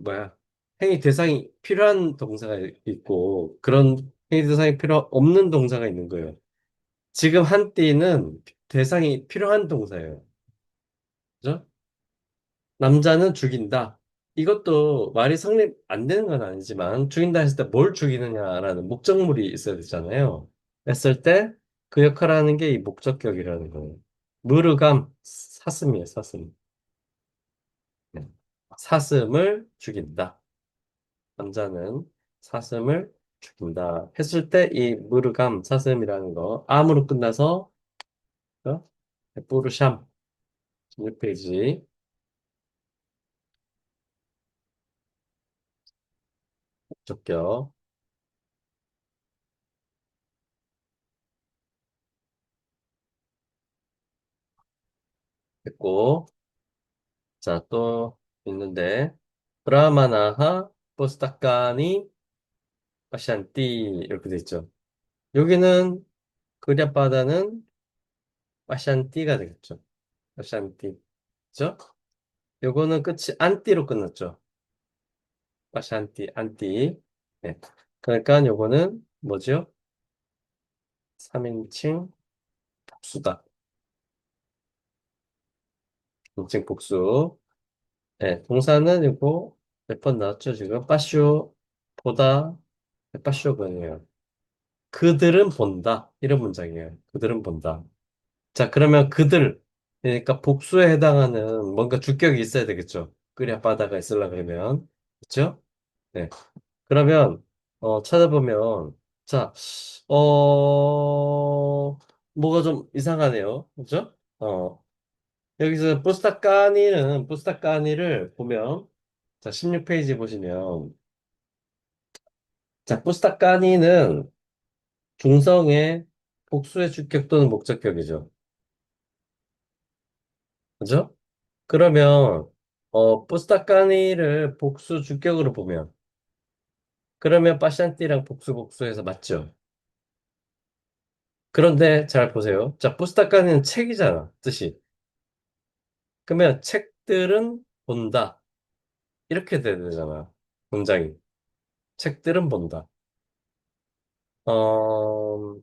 뭐야. 행위 대상이 필요한 동사가 있고 그런 행위 대상이 필요 없는 동사가 있는 거예요. 지금 한띠는 대상이 필요한 동사예요. 그죠? 남자는 죽인다. 이것도 말이 성립 안 되는 건 아니지만 죽인다 했을 때 뭘 죽이느냐라는 목적물이 있어야 되잖아요. 했을 때 그 역할을 하는 게 이 목적격이라는 거예요. 무르감 사슴이에요, 사슴. 네. 사슴을 죽인다. 남자는 사슴을 죽인다. 했을 때 이 무르감 사슴이라는 거 암으로 끝나서 어? 뿌르샴 16페이지 목적격 됐고 자, 또 있는데, 브라마나하 포스타카니 파샨띠 이렇게 돼 있죠. 여기는 그랴바다는 파샨띠가 되겠죠. 파샨띠. 그죠? 요거는 끝이 안띠로 끝났죠. 파샨띠, 안띠. 네. 그러니까 요거는 뭐죠? 3인칭 복수다. 인칭 복수. 네. 동사는 이거 몇 번 나왔죠, 지금? 빠쇼, 보다, 빠쇼군요. 그들은 본다. 이런 문장이에요. 그들은 본다. 자, 그러면 그들, 그러니까 복수에 해당하는 뭔가 주격이 있어야 되겠죠. 끄랴 바다가 있으려 그러면. 그렇죠? 네. 그러면, 찾아보면, 자, 뭐가 좀 이상하네요. 그죠? 여기서 부스타까니를 보면, 자, 16페이지 보시면, 자, 부스타까니는 중성의 복수의 주격 또는 목적격이죠. 그죠? 그러면 부스타카니를 복수 주격으로 보면 그러면 파샨띠랑 복수해서 맞죠? 그런데 잘 보세요. 자, 부스타카니는 책이잖아, 뜻이. 그러면 책들은 본다. 이렇게 돼야 되잖아. 문장이. 책들은 본다. 어,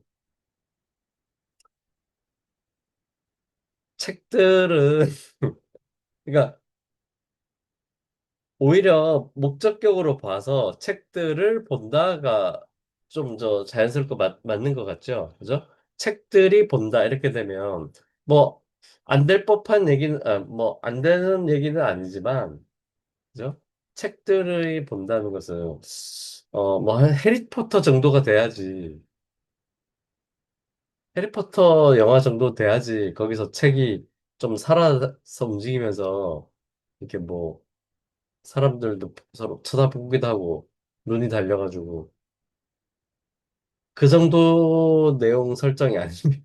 책들은 그러니까 오히려 목적격으로 봐서 책들을 본다가 좀 자연스럽고 맞는 것 같죠? 그죠? 책들이 본다 이렇게 되면 뭐 안 될 법한 얘기는 뭐 안 되는 얘기는 아니지만 그죠? 책들이 본다는 것은 뭐 한 해리포터 정도가 돼야지 해리포터 영화 정도 돼야지 거기서 책이 좀 살아서 움직이면서 이렇게 뭐 사람들도 서로 쳐다보기도 하고 눈이 달려가지고 그 정도 내용 설정이 아니면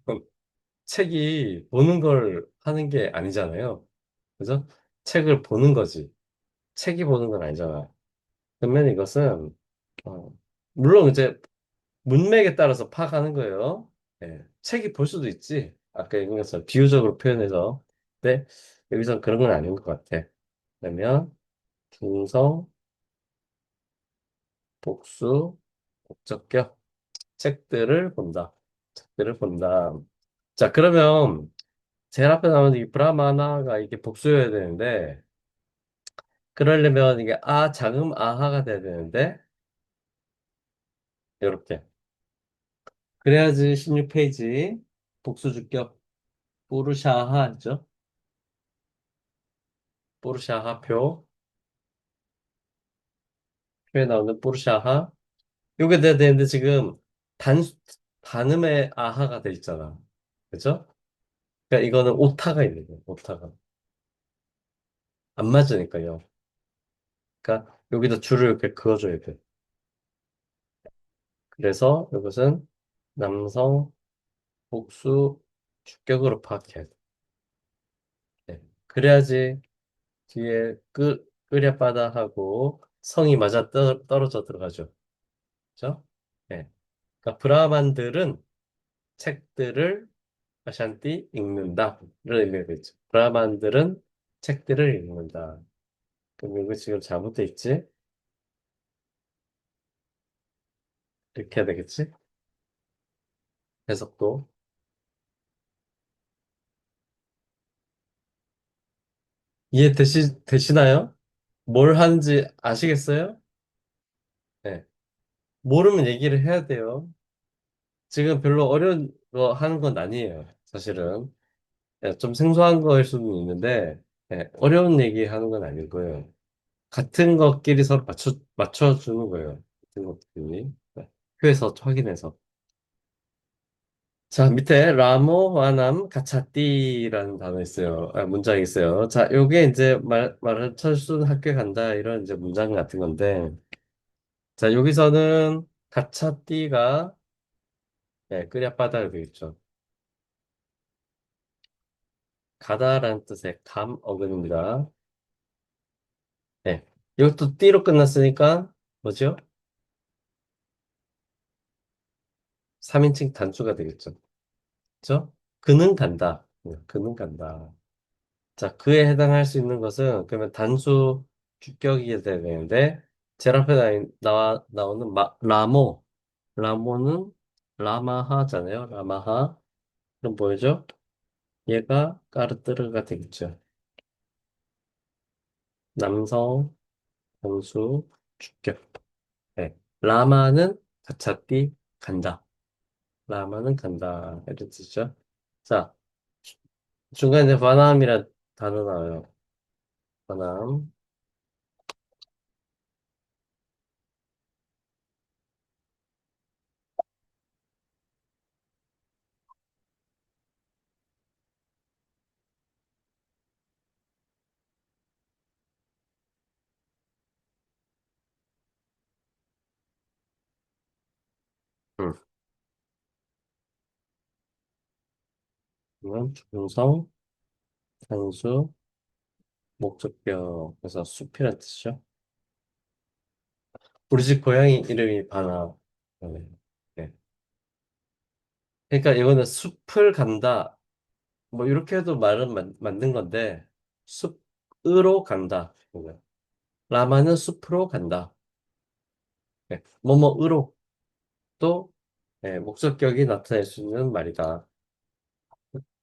책이 보는 걸 하는 게 아니잖아요. 그죠? 책을 보는 거지. 책이 보는 건 아니잖아. 그러면 이것은 어, 물론 이제 문맥에 따라서 파악하는 거예요. 예, 책이 볼 수도 있지. 아까 얘기한 것처럼 비유적으로 표현해서. 근데 여기서 그런 건 아닌 것 같아. 그러면 중성, 복수, 목적격. 책들을 본다. 책들을 본다. 자, 그러면 제일 앞에 나오는 이 브라마나가 이게 복수여야 되는데, 그러려면 이게 자금 아하가 돼야 되는데, 이렇게. 그래야지 16페이지 복수주격 포르샤하죠. 포르샤하 표에 나오는 포르샤하. 요게 돼야 되는데 지금 단, 단음의 아하가 돼 있잖아. 그죠? 그러니까 이거는 오타가 있는 거예요. 오타가. 안 맞으니까요. 그러니까 여기다 줄을 이렇게 그어줘야 돼. 그래서 이것은 남성 복수 주격으로 파악해야 돼. 네. 그래야지 뒤에 끄랴빠다 하고 성이 맞아 떨어져 들어가죠. 그죠? 네. 그러니까 브라만들은 책들을 아샨티 읽는다. 이런 의미가 있죠. 브라만들은 책들을 읽는다. 그럼 이거 지금 잘못돼 있지? 이렇게 해야 되겠지? 해석도. 되시나요? 뭘 하는지 아시겠어요? 네. 모르면 얘기를 해야 돼요. 지금 별로 어려운 거 하는 건 아니에요. 사실은. 좀 생소한 거일 수는 있는데, 어려운 얘기 하는 건 아니고요. 같은 것끼리 서로 맞춰주는 거예요. 같은 것끼리. 네. 표에서 확인해서. 자, 밑에 라모 와남 가차띠라는 단어 있어요. 문장이 있어요. 자, 요게 이제 말을 철수는 학교에 간다 이런 이제 문장 같은 건데, 자, 여기서는 가차띠가 끄랴빠다가 되겠죠. 가다라는 뜻의 감 어근입니다. 네. 이것도 띠로 끝났으니까 뭐죠? 3인칭 단수가 되겠죠. 그죠? 그는 간다. 그는 간다. 자, 그에 해당할 수 있는 것은 그러면 단수 주격이 돼야 되는데 제일 앞에 나오는 라모. 라모는 라마하잖아요. 라마하. 그럼 뭐죠? 얘가 까르뜨르가 되겠죠. 남성 단수 주격. 네. 라마는 가차띠 간다. 라마는 간다. 이런 뜻이죠. 자, 중간에 바람이란 단어 나와요. 바람. 음. 이건 중성, 산수, 목적격. 그래서 숲이란 뜻이죠. 우리 집 고양이 이름이 바나. 네. 네. 그러니까 이거는 숲을 간다. 뭐 이렇게 해도 말은 맞는 건데 숲으로 간다. 이거. 라마는 숲으로 간다. 네. 뭐뭐으로 또 목적격이 나타낼 수 있는 말이다.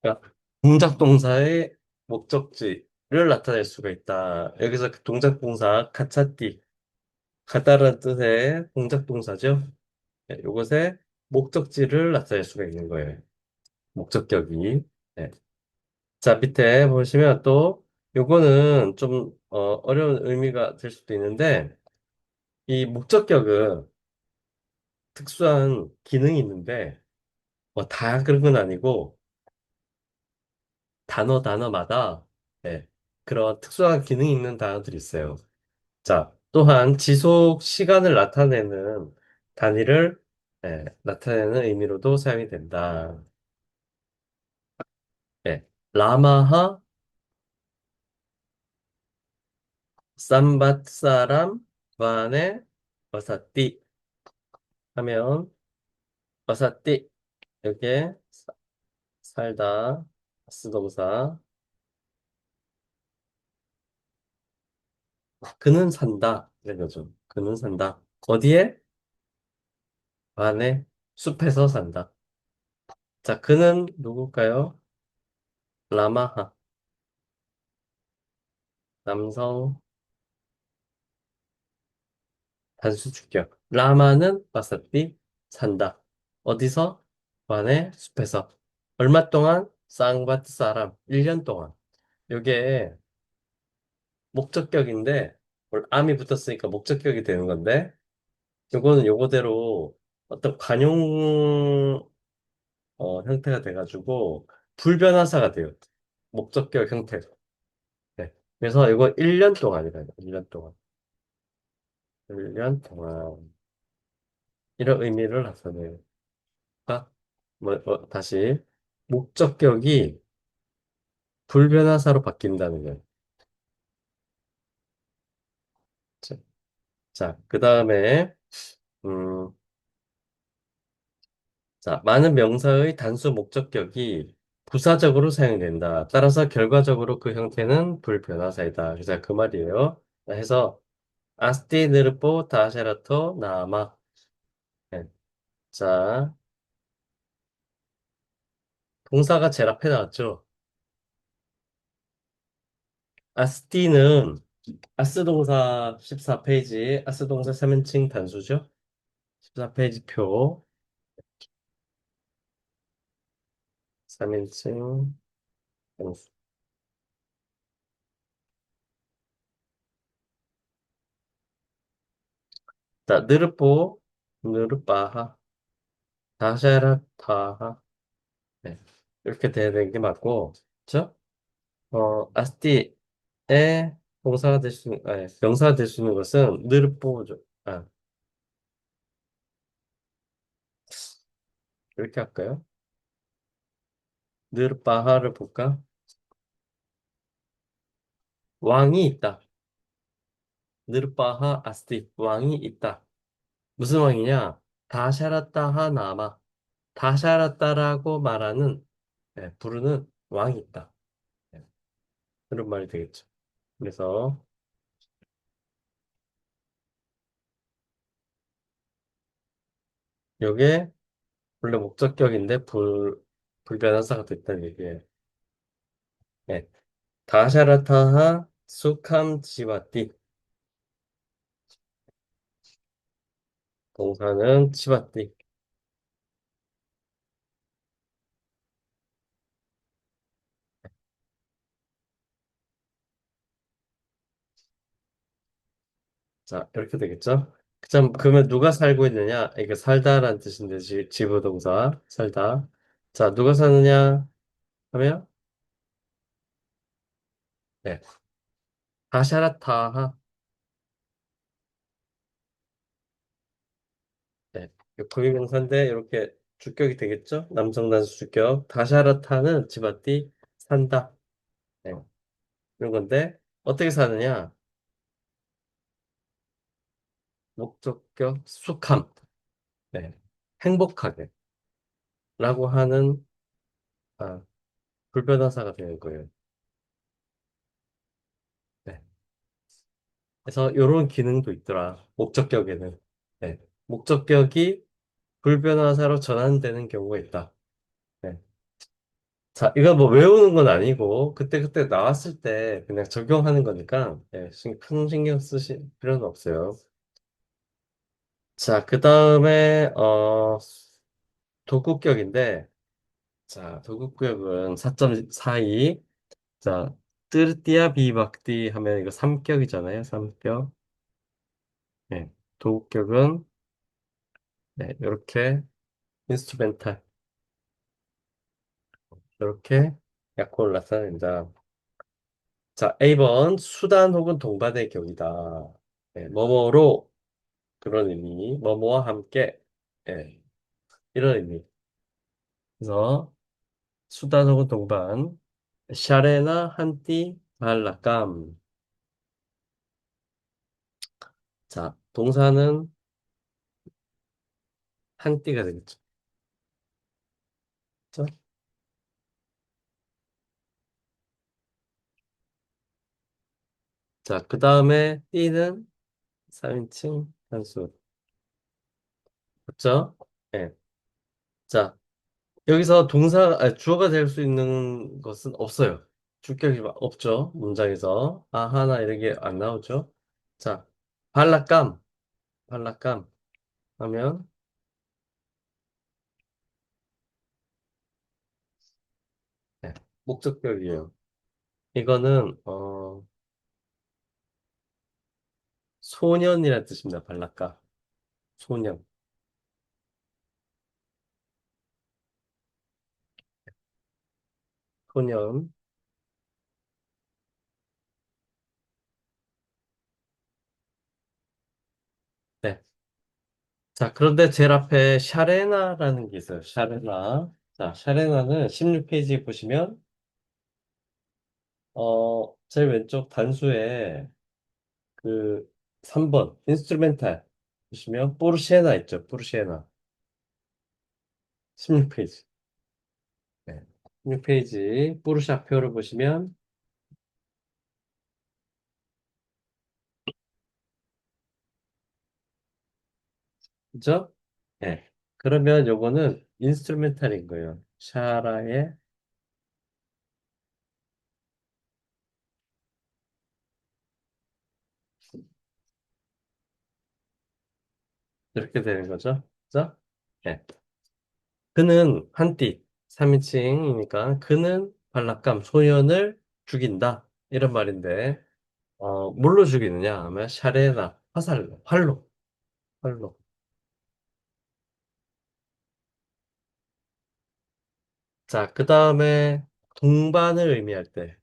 그러니까 동작 동사의 목적지를 나타낼 수가 있다. 여기서 그 동작 동사 가차띠 가다라는 뜻의 동작 동사죠. 이것의 목적지를 나타낼 수가 있는 거예요. 목적격이. 네. 자, 밑에 보시면 또 요거는 좀 어려운 의미가 될 수도 있는데 이 목적격은 특수한 기능이 있는데 뭐 다 그런 건 아니고 단어마다 그런 특수한 기능이 있는 단어들이 있어요. 자, 또한 지속 시간을 나타내는 단위를 나타내는 의미로도 사용이 된다. 라마하 삼밭사람 반에 어사띠 하면 어사띠 여기에 살다 스동사 그는 산다 이런 거죠. 그는 산다. 어디에? 반에 숲에서 산다. 자, 그는 누굴까요? 라마하 남성 단수 주격. 라마는 와사띠 산다. 어디서? 반에 숲에서. 얼마 동안? 쌍바트 사람 1년 동안. 요게 목적격인데 암이 붙었으니까 목적격이 되는 건데 요거는 요거대로 어떤 관용 형태가 돼가지고 불변화사가 돼요. 목적격 형태로. 네. 그래서 이거 1년 동안이라요. 1년 동안. 1년 동안. 이런 의미를 나타내요. 아, 다시. 목적격이 불변화사로 바뀐다는 거예요. 자, 그 다음에, 음, 자, 많은 명사의 단수 목적격이 부사적으로 사용된다. 따라서 결과적으로 그 형태는 불변화사이다. 그래서 그 말이에요. 해서, 아스티 느르포 다셰라토 나마. 네. 자, 동사가 제일 앞에 나왔죠. 아스티는 아스 동사 14페이지, 아스 동사 3인칭 단수죠. 14페이지 표 3인칭 단수. 자, 느르뽀, 느르빠하, 다샤라타하. 네. 이렇게 돼야 되는 게 맞고, 그쵸? 아스티에 동사가 될 수 있는, 아니, 명사가 될 수 있는 것은 느르뽀죠. 아, 이렇게 할까요? 느르빠하를 볼까? 왕이 있다. 느르빠하 아스티, 왕이 있다. 무슨 왕이냐? 다샤라타하 나마. 다샤라타라고 말하는, 네, 부르는 왕이 있다. 네, 그런 말이 되겠죠. 그래서, 요게 원래 목적격인데 불변하사가 됐다는 얘기예요. 네. 다샤라타하 수캄 지와띠. 동사는 치바띠. 자, 이렇게 되겠죠? 참, 그러면 누가 살고 있느냐? 이게 살다라는 뜻인데, 지부동사, 살다. 자, 누가 사느냐 하면, 네. 다샤라타하. 네. 부위명사인데, 이렇게 주격이 되겠죠? 남성 단수 주격. 다샤라타는 지바띠, 산다. 네. 이런 건데, 어떻게 사느냐? 목적격 수캄. 네. 행복하게. 라고 하는, 아, 불변화사가 되는 거예요. 네. 그래서 이런 기능도 있더라. 목적격에는. 네. 목적격이 불변화사로 전환되는 경우가 있다. 네. 자, 이거 뭐 외우는 건 아니고, 그때그때 나왔을 때 그냥 적용하는 거니까, 네, 큰 신경 쓰실 필요는 없어요. 자, 그 다음에, 도급격인데, 자, 도급격은 4.42. 자, 뜨르띠아 비박띠 하면 이거 3격이잖아요. 3격. 네. 도급격은, 네, 이렇게, 인스트루멘탈. 이렇게 약혼을 나타낸다. 자, A번 수단 혹은 동반의 격이다. 네, 뭐뭐로 그런 의미, 뭐뭐와 함께 네, 이런 의미. 그래서 수단 혹은 동반, 샤레나 한띠 발라감. 자, 동사는 한띠가 되겠죠. 그렇죠? 자, 그 다음에 띠는 3인칭 단수. 그렇죠? 네. 자, 여기서 주어가 될 수 있는 것은 없어요. 주격이 없죠. 문장에서. 아, 하나 이런 게 안 나오죠. 자, 발라감, 발라감 하면, 네, 목적격이에요. 이거는, 소년이라는 뜻입니다. 발라감. 소년. 소년. 네. 자, 그런데 제일 앞에 샤레나라는 게 있어요. 샤레나. 자, 샤레나는 16페이지 보시면, 제일 왼쪽 단수에 그 3번 인스트루멘탈 보시면 포르쉐나 있죠. 포르쉐나 16페이지. 네. 16페이지 포르샤표를 보시면 그죠? 네. 그러면 요거는 인스트루멘탈인 거예요. 샤라의 이렇게 되는 거죠. 그죠? 네. 그는 한띠 3인칭이니까 그는 발락감 소년을 죽인다 이런 말인데 뭘로 죽이느냐 하면 샤레나 화살로 활로. 자, 그 다음에 동반을 의미할 때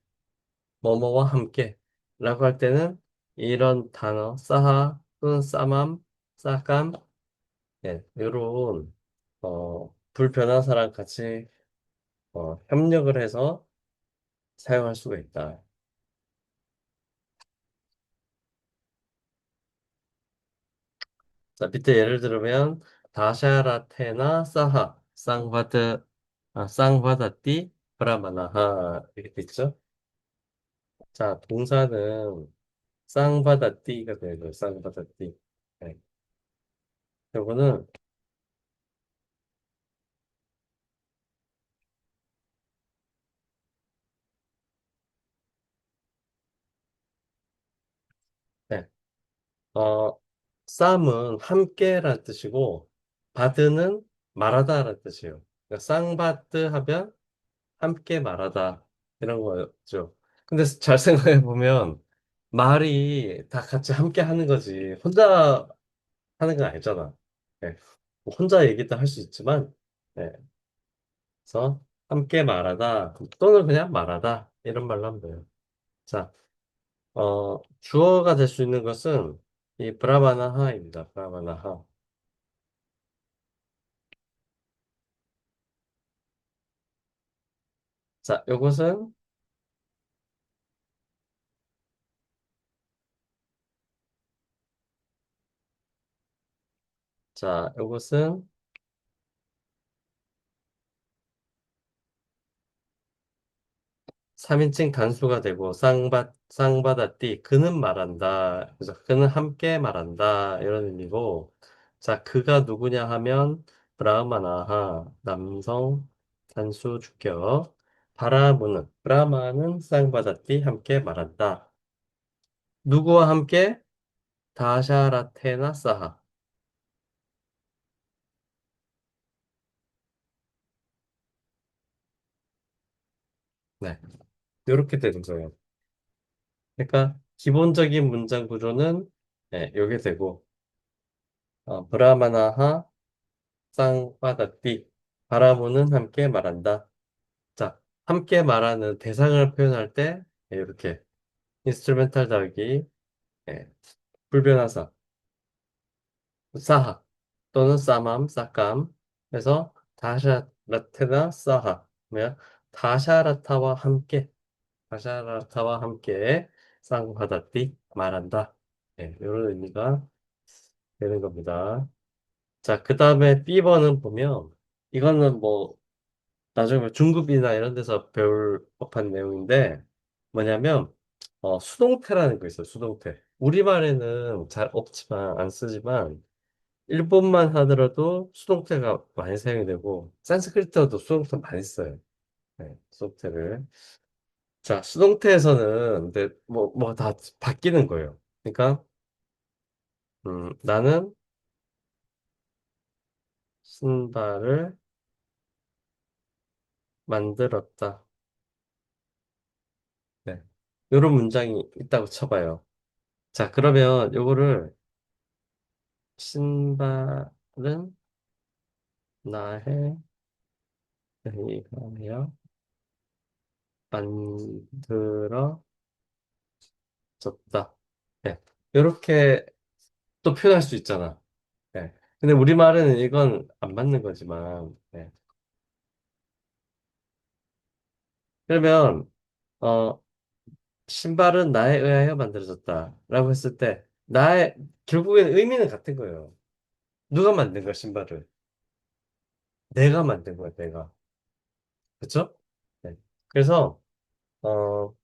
뭐뭐와 함께 라고 할 때는 이런 단어 사하 또는 싸맘 싸감 예, 요런 불변화사랑 같이 협력을 해서 사용할 수가 있다. 자, 밑에 예를 들면 다샤라테나 사하 쌍바다띠 브라마나하 이렇게 돼 있죠. 자, 동사는 쌍바다띠가 되고요. 쌍바다띠. 네. 요거는 네. 어, 쌈은 함께라는 뜻이고 바드는 말하다라는 뜻이에요. 그러니까 쌍바드 하면 함께 말하다 이런 거죠. 근데 잘 생각해 보면 말이 다 같이 함께 하는 거지 혼자 하는 건 아니잖아. 네. 뭐 혼자 얘기도 할 수 있지만 네. 그래서 함께 말하다 또는 그냥 말하다 이런 말로 하면 돼요. 자, 주어가 될 수 있는 것은 이 브라바나하입니다. 브라바나하. 자, 요것은 요것은 3인칭 단수가 되고 쌍바다띠 그는 말한다. 그래서 그는 함께 말한다. 이런 의미고 자, 그가 누구냐 하면 브라마나하 남성 단수 주격 바라무는 브라마는 쌍바다띠 함께 말한다. 누구와 함께 다샤라테나 사하. 네. 이렇게 되는 거예요. 그러니까 기본적인 문장 구조는 네, 요게 되고 브라마나하 쌍바다띠 바라보는 함께 말한다. 자, 함께 말하는 대상을 표현할 때 이렇게 인스트루멘탈 더하기 예, 불변화사 사하 또는 싸맘 싸감 그래서 다샤라테나 사하 면 다샤라타와 함께 다샤라타와 함께 쌍바다띠 말한다. 예, 이런 의미가 되는 겁니다. 자, 그 다음에 B번은 보면 이거는 뭐 나중에 뭐 중급이나 이런 데서 배울 법한 내용인데 뭐냐면 수동태라는 거 있어요. 수동태. 우리말에는 잘 없지만 안 쓰지만 일본만 하더라도 수동태가 많이 사용이 되고 산스크리트어도 수동태 많이 써요. 네, 수동태를. 자, 수동태에서는 근데 뭐 다 바뀌는 거예요. 그러니까 나는 신발을 만들었다. 네. 이런 문장이 있다고 쳐봐요. 자, 그러면 요거를 신발은 나의 의하여 만들어졌다. 네. 이렇게 또 표현할 수 있잖아. 네. 근데 우리말에는 이건 안 맞는 거지만, 네. 그러면, 어, 신발은 나에 의하여 만들어졌다. 라고 했을 때, 결국엔 의미는 같은 거예요. 누가 만든 거야, 신발을? 내가 만든 거야, 내가. 그쵸? 네. 그래서, 어,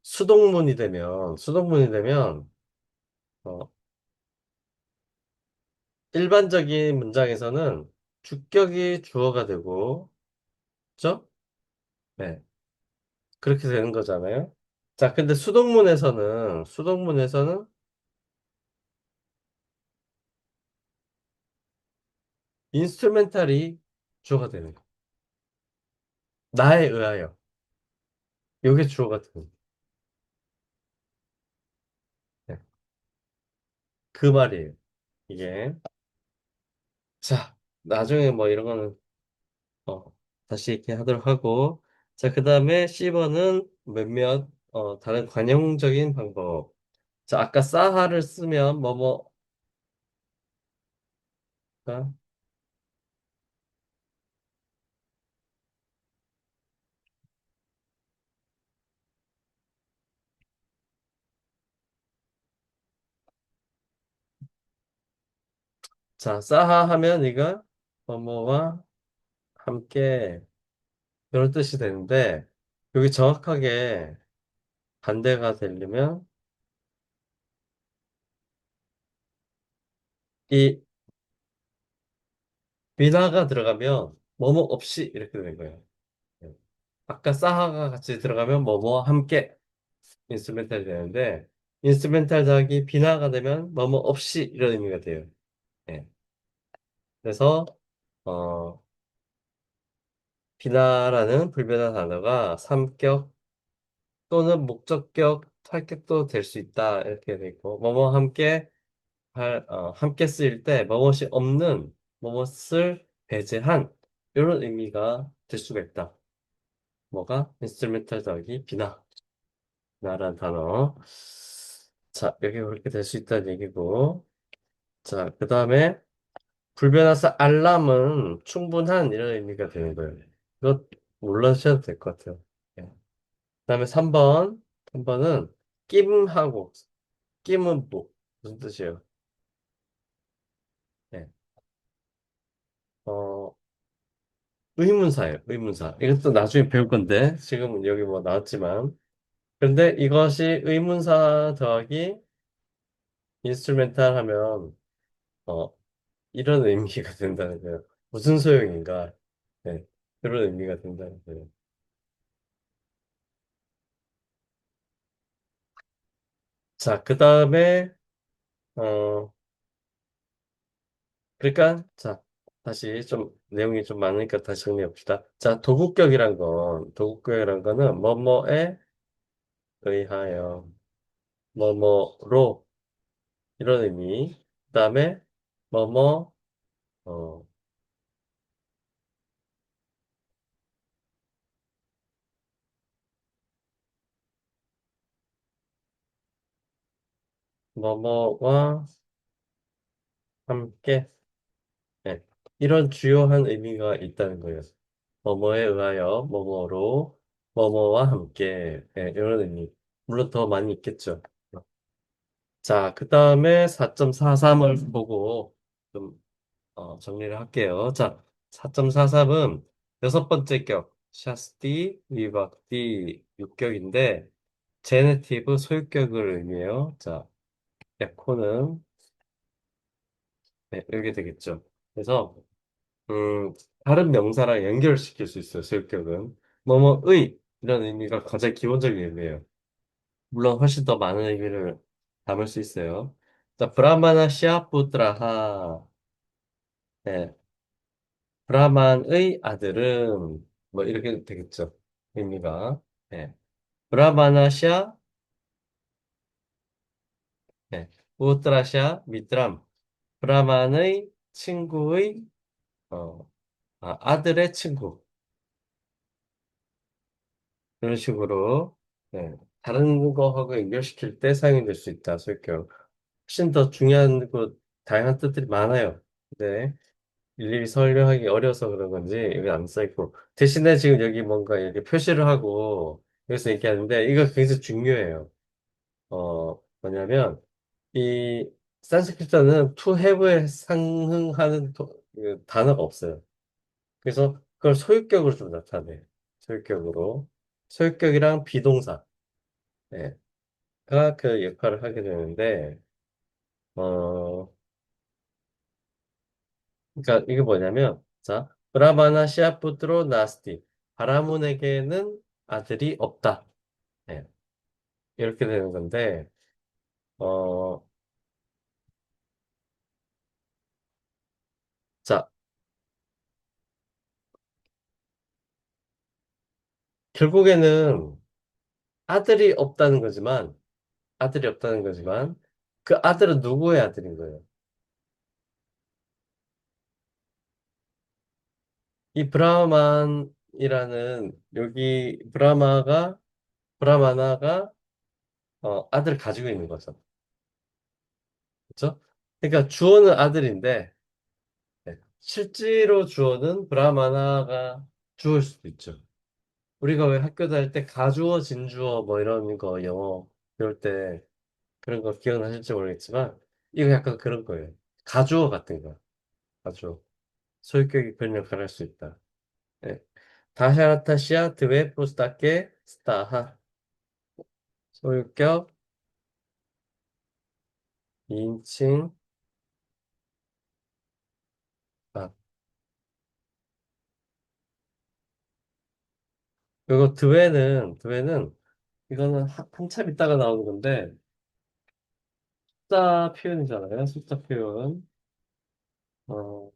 수동문이 되면, 어, 일반적인 문장에서는 주격이 주어가 되고, 그죠? 네. 그렇게 되는 거잖아요. 자, 근데 수동문에서는 인스트루멘탈이 주어가 되는 거. 나에 의하여. 요게 주어가 되는 거. 네. 그 말이에요. 이게. 자, 나중에 뭐 이런 거는, 어, 다시 얘기하도록 하고. 자, 그 다음에 C번은 몇몇, 다른 관용적인 방법. 자, 아까 사하를 쓰면 뭐뭐가, 자, 사하 하면 이거 뭐뭐와 함께 이런 뜻이 되는데, 여기 정확하게 반대가 되려면 이 비나가 들어가면 뭐뭐 없이 이렇게 되는 거예요. 네. 아까 사하가 같이 들어가면 뭐뭐와 함께 인스트루멘탈이 되는데, 인스트루멘탈 더하기 비나가 되면 뭐뭐 없이 이런 의미가 돼요. 네. 그래서 어, 비나라는 불변한 단어가 삼격 또는 목적격, 탈격도 될 수 있다 이렇게 돼 있고, 뭐뭐 함께 함께 쓰일 때 뭐뭇이 없는 뭐뭇을 배제한 이런 의미가 될 수가 있다. 뭐가? 인스트루멘탈 더하기 비나라는 단어. 자, 여기 그렇게 될 수 있다는 얘기고. 자, 그 다음에 불변화사 알람은 충분한 이런 의미가 되는 거예요. 이거 몰라주셔도 될 것 같아요. 예. 그다음에 3번. 3번은 끼임하고 끼임은 뭐 무슨 뜻이에요? 네. 어, 의문사예요. 의문사. 이것도 나중에 배울 건데 지금은 여기 뭐 나왔지만, 근데 이것이 의문사 더하기 인스트루멘탈 하면 어, 이런 의미가 된다는 거예요. 무슨 소용인가? 네. 그런 의미가 된다는 거예요. 자, 그 다음에 어, 그러니까, 자, 다시 좀, 내용이 좀 많으니까 다시 정리해봅시다. 자, 도국격이란 거는, 뭐뭐에 의하여, 뭐뭐로, 이런 의미. 그 다음에, 뭐뭐, 어, 뭐뭐와 함께, 네. 이런 주요한 의미가 있다는 거예요. 뭐뭐에 의하여, 뭐뭐로, 뭐뭐와 함께, 네, 이런 의미. 물론 더 많이 있겠죠. 자, 그 다음에 4.43을 보고, 좀 정리를 할게요. 자, 4.43은 여섯 번째 격, 샤스티, 위박디, 육격인데, 제네티브 소유격을 의미해요. 자, 에코는, 네, 이렇게 되겠죠. 그래서, 음, 다른 명사랑 연결시킬 수 있어요, 소유격은. 뭐뭐의, 이런 의미가 가장 기본적인 의미예요. 물론 훨씬 더 많은 의미를 담을 수 있어요. 자, 브라마나 시아푸트라하, 네, 브라만의 아들은 뭐 이렇게 되겠죠. 의미가. 네. 브라마나샤, 네. 우트라샤, 미트람. 브라만의 친구의 아들의 친구. 이런 식으로 네. 다른 거하고 연결시킬 때 사용이 될 수 있다. 소유격. 훨씬 더 중요한 다양한 뜻들이 많아요. 네. 일일이 설명하기 어려서 그런 건지 여기 안 써있고, 대신에 지금 여기 뭔가 이렇게 표시를 하고 여기서 얘기하는데 이거 굉장히 중요해요. 뭐냐면 이 산스크리트는 to have에 상응하는 그 단어가 없어요. 그래서 그걸 소유격으로 좀 나타내. 소유격으로. 소유격이랑 비동사, 네, 가그 역할을 하게 되는데, 어, 그러니까 이게 뭐냐면, 자, 브라마나 시아푸트로 나스티. 바라문에게는 아들이 없다. 예, 이렇게 되는 건데, 어, 자, 결국에는 아들이 없다는 거지만, 아들이 없다는 거지만, 그 아들은 누구의 아들인 거예요? 이 브라만이라는, 여기 브라마나가 아들을 가지고 있는 거죠. 그렇죠? 그러니까 주어는 아들인데, 네, 실제로 주어는 브라마나가 주어일 수도 있죠. 우리가 왜 학교 다닐 때 가주어, 진주어 뭐 이런 거 영어 배울 때 그런 거 기억나실지 모르겠지만 이거 약간 그런 거예요. 가주어 같은 거. 가주어. 소유격이 그런 역할을 할 수 있다. 네. 다샤라타시아 드웨 포스타케 스타하. 소유격, 인칭, 아. 그리고 드웨는 이거는 한참 있다가 나오는 건데 숫자 표현이잖아요. 숫자 표현. 어,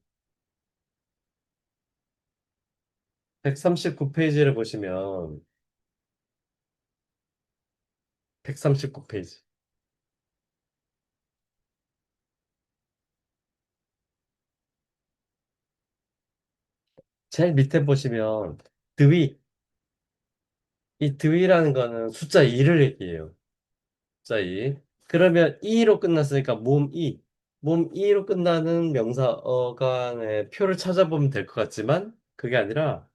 139페이지를 보시면 139페이지. 제일 밑에 보시면 드위, 이 드위라는 거는 숫자 2를 얘기해요. 숫자 2. 그러면 이로 끝났으니까 몸 2로 끝나는 명사 어간의 표를 찾아보면 될 것 같지만 그게 아니라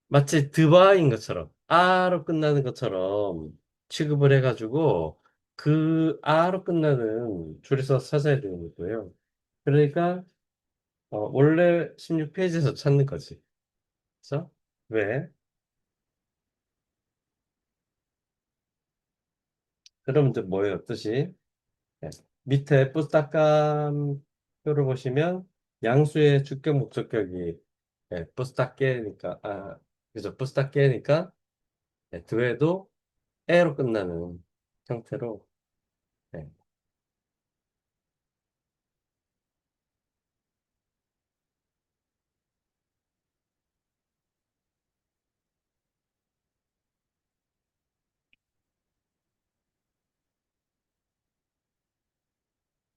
마치 드바인 것처럼 아로 끝나는 것처럼 취급을 해가지고 그 아로 끝나는 줄여서 찾아야 되는 거예요. 그러니까 원래 16페이지에서 찾는 거지. 그래서 왜? 그럼 이제 뭐예요? 뜻이? 네. 밑에 뿌스타캄표를 보시면 양수의 주격 목적격이 뿌스타케니까 그죠? 뿌스타케니까 드에도 에로 끝나는 형태로 네.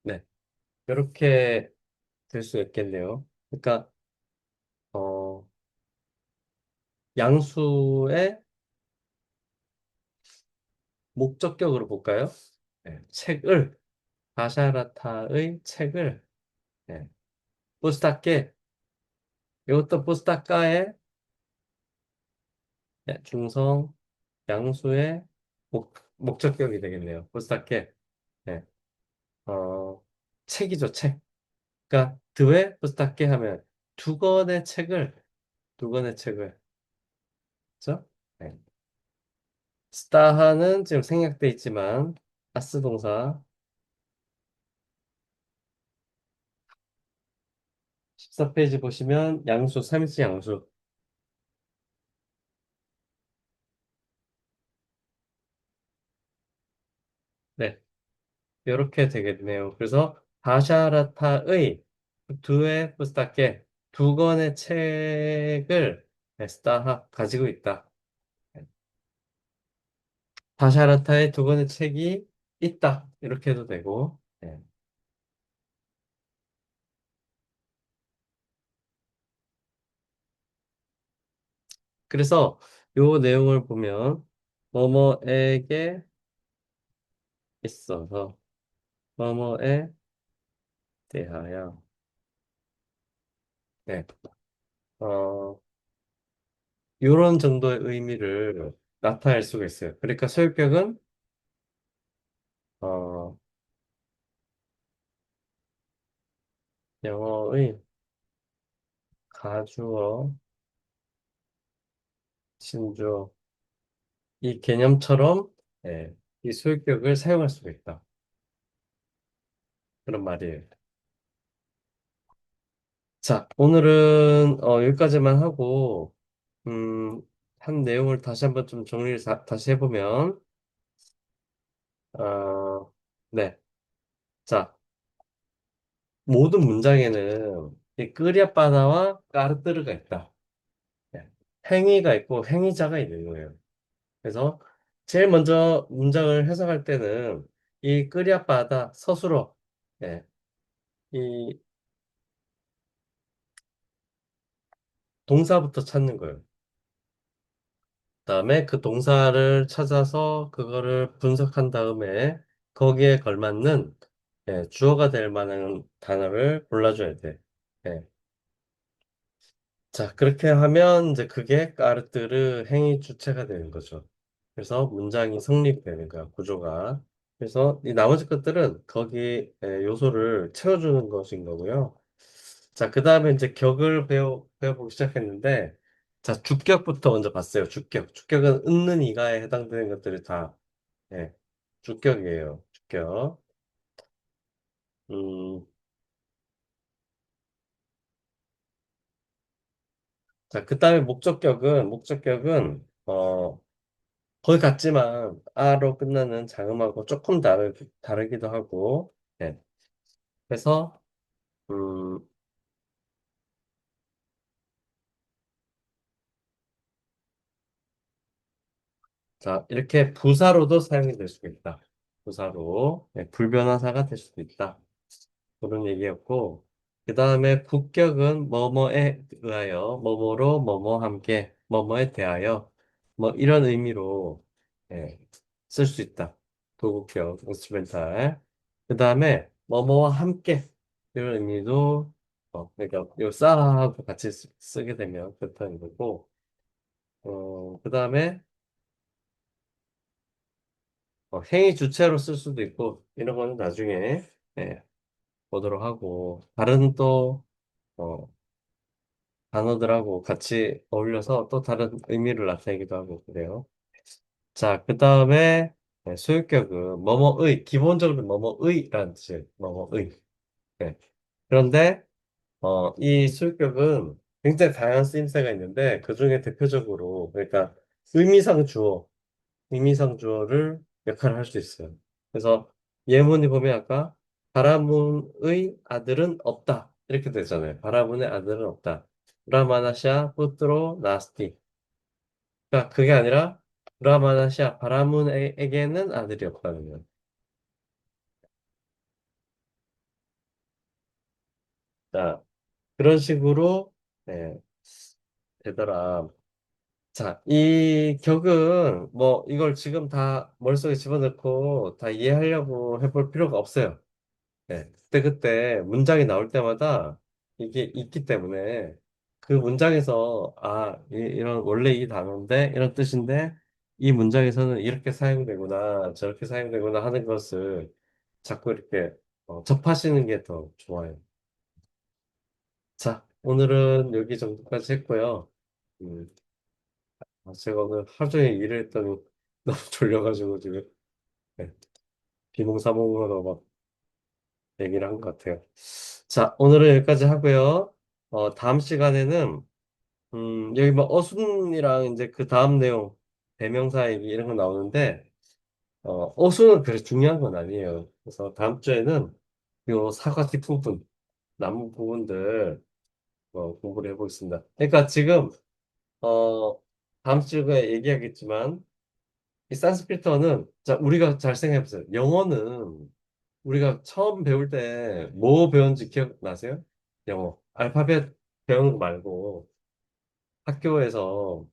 네. 이렇게 될 수 있겠네요. 그러니까 어, 양수의 목적격으로 볼까요? 책을 바샤라타의 책을 네. 뿌스타케 이것도 뿌스타카의 중성 양수의 목적격이 되겠네요. 부스타케. 네. 어, 책이죠, 책. 그러니까 드웨 부스타케 하면 두 권의 책을, 그죠? 네. 스타하는 지금 생략돼 있지만 아스 동사 14페이지 보시면 양수, 삼일째 양수. 네. 이렇게 되겠네요. 그래서 바샤라타의 두에 부스타케 두 권의 책을 스타하 가지고 있다. 바샤라타의 두 권의 책이 있다. 이렇게 해도 되고. 예. 그래서 요 내용을 보면 뭐뭐에게 있어서 뭐뭐에 대하여 네. 어, 요런 정도의 의미를 나타낼 수가 있어요. 그러니까 소유격은 어, 영어의 가주어, 신주어 이 개념처럼 예, 이 소유격을 사용할 수가 있다. 그런 말이에요. 자, 오늘은 여기까지만 하고, 음, 한 내용을 다시 한번 좀 정리를 다시 해보면, 어, 네. 자, 모든 문장에는 이 끄리아빠나와 까르뜨르가 있다. 네. 행위가 있고 행위자가 있는 거예요. 그래서 제일 먼저 문장을 해석할 때는 이 끄리아빠다 서술어, 네. 이 동사부터 찾는 거예요. 그다음에 그 동사를 찾아서 그거를 분석한 다음에 거기에 걸맞는 주어가 될 만한 단어를 골라줘야 돼. 예. 자, 그렇게 하면 이제 그게 까르뜨르 행위 주체가 되는 거죠. 그래서 문장이 성립되는 거야, 구조가. 그래서 이 나머지 것들은 거기 요소를 채워주는 것인 거고요. 자, 그 다음에 이제 격을 배워보기 시작했는데, 자, 주격부터 먼저 봤어요. 주격. 주격은 있는 이가에 해당되는 것들이 다, 예, 주격이에요. 주격. 음, 자, 그 다음에 목적격은, 거의 같지만, 아로 끝나는 장음하고 조금 다르기도 하고, 예. 그래서, 음, 자, 이렇게 부사로도 사용이 될 수 있다. 부사로, 불변화사가 될 수도 있다. 그런 얘기였고, 그 다음에 국격은 뭐뭐에 의하여, 뭐뭐로, 뭐뭐 함께, 뭐뭐에 대하여, 뭐 이런 의미로 예, 쓸 수 있다. 도국격, 인스트루멘탈. 그 다음에 뭐뭐와 함께 이런 의미도 그러니까 요 싸하고 같이 쓰게 되면 그렇다는 거고, 그 다음에 행위 주체로 쓸 수도 있고 이런 거는 나중에 예, 보도록 하고 다른 또 어, 단어들하고 같이 어울려서 또 다른 의미를 나타내기도 하고 그래요. 자, 그 다음에 소유격은 뭐뭐의, 기본적으로 뭐뭐의라는 뜻이에요. 뭐뭐의. 네. 그런데 이 소유격은 굉장히 다양한 쓰임새가 있는데 그중에 대표적으로 그러니까 의미상 주어, 의미상 주어를 역할을 할 수 있어요. 그래서 예문이 보면 아까 바라문의 아들은 없다 이렇게 되잖아요. 바라문의 아들은 없다. 브라마나샤 뿌트로 나스티. 그러니까 그게 아니라 브라마나샤 바라문에게는 아들이 없다는 거예요. 자, 그런 식으로 네, 되더라. 자, 이 격은 뭐 이걸 지금 다 머릿속에 집어넣고 다 이해하려고 해볼 필요가 없어요. 네, 그때 문장이 나올 때마다 이게 있기 때문에 그 문장에서 이런 원래 이 단어인데 이런 뜻인데 이 문장에서는 이렇게 사용되구나 저렇게 사용되구나 하는 것을 자꾸 이렇게 접하시는 게 더 좋아요. 자, 오늘은 여기 정도까지 했고요. 음, 제가 오늘 하루 종일 일을 했더니 너무 졸려가지고 지금 네, 비몽사몽으로 막 얘기를 한 것 같아요. 자, 오늘은 여기까지 하고요. 다음 시간에는, 여기 뭐 어순이랑 이제 그 다음 내용, 대명사 얘기 이런 거 나오는데, 어순은 그렇게 중요한 건 아니에요. 그래서 다음 주에는 요 사과 뒷부분, 남은 부분들 공부를 해보겠습니다. 그러니까 지금, 어, 다음 주에 얘기하겠지만, 이 산스크리트어는, 자, 우리가 잘 생각해보세요. 영어는 우리가 처음 배울 때 뭐 배웠는지 기억나세요? 영어. 알파벳 배우는 거 말고 학교에서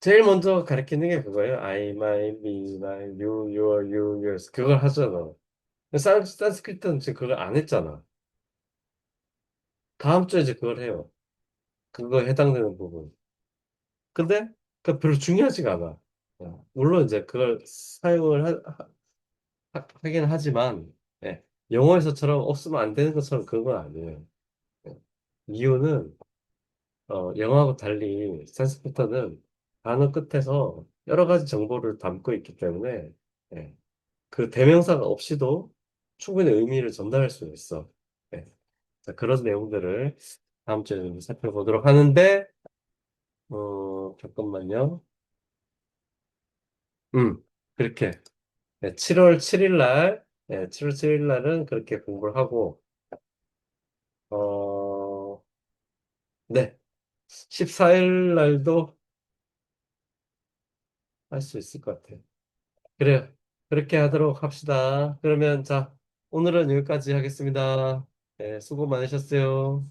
제일 먼저 가르치는 게 그거예요. I, my, me, my, you, your, you, yours. 그걸 하잖아. 산스크리트는 지금 그걸 안 했잖아. 다음 주에 이제 그걸 해요. 그거에 해당되는 부분. 근데 그 별로 중요하지가 않아. 물론 이제 그걸 사용을 하긴 하지만 영어에서처럼 없으면 안 되는 것처럼 그런 건 아니에요. 예. 이유는 영어하고 달리 산스크리트는 단어 끝에서 여러 가지 정보를 담고 있기 때문에 예, 그 대명사가 없이도 충분히 의미를 전달할 수 있어. 예. 자, 그런 내용들을 다음 주에 좀 살펴보도록 하는데, 잠깐만요. 그렇게. 네, 7월 7일 날, 네, 7월 7일 날은 그렇게 공부를 하고, 어, 네, 14일 날도 할 수 있을 것 같아요. 그래요. 그렇게 하도록 합시다. 그러면 자, 오늘은 여기까지 하겠습니다. 네, 수고 많으셨어요.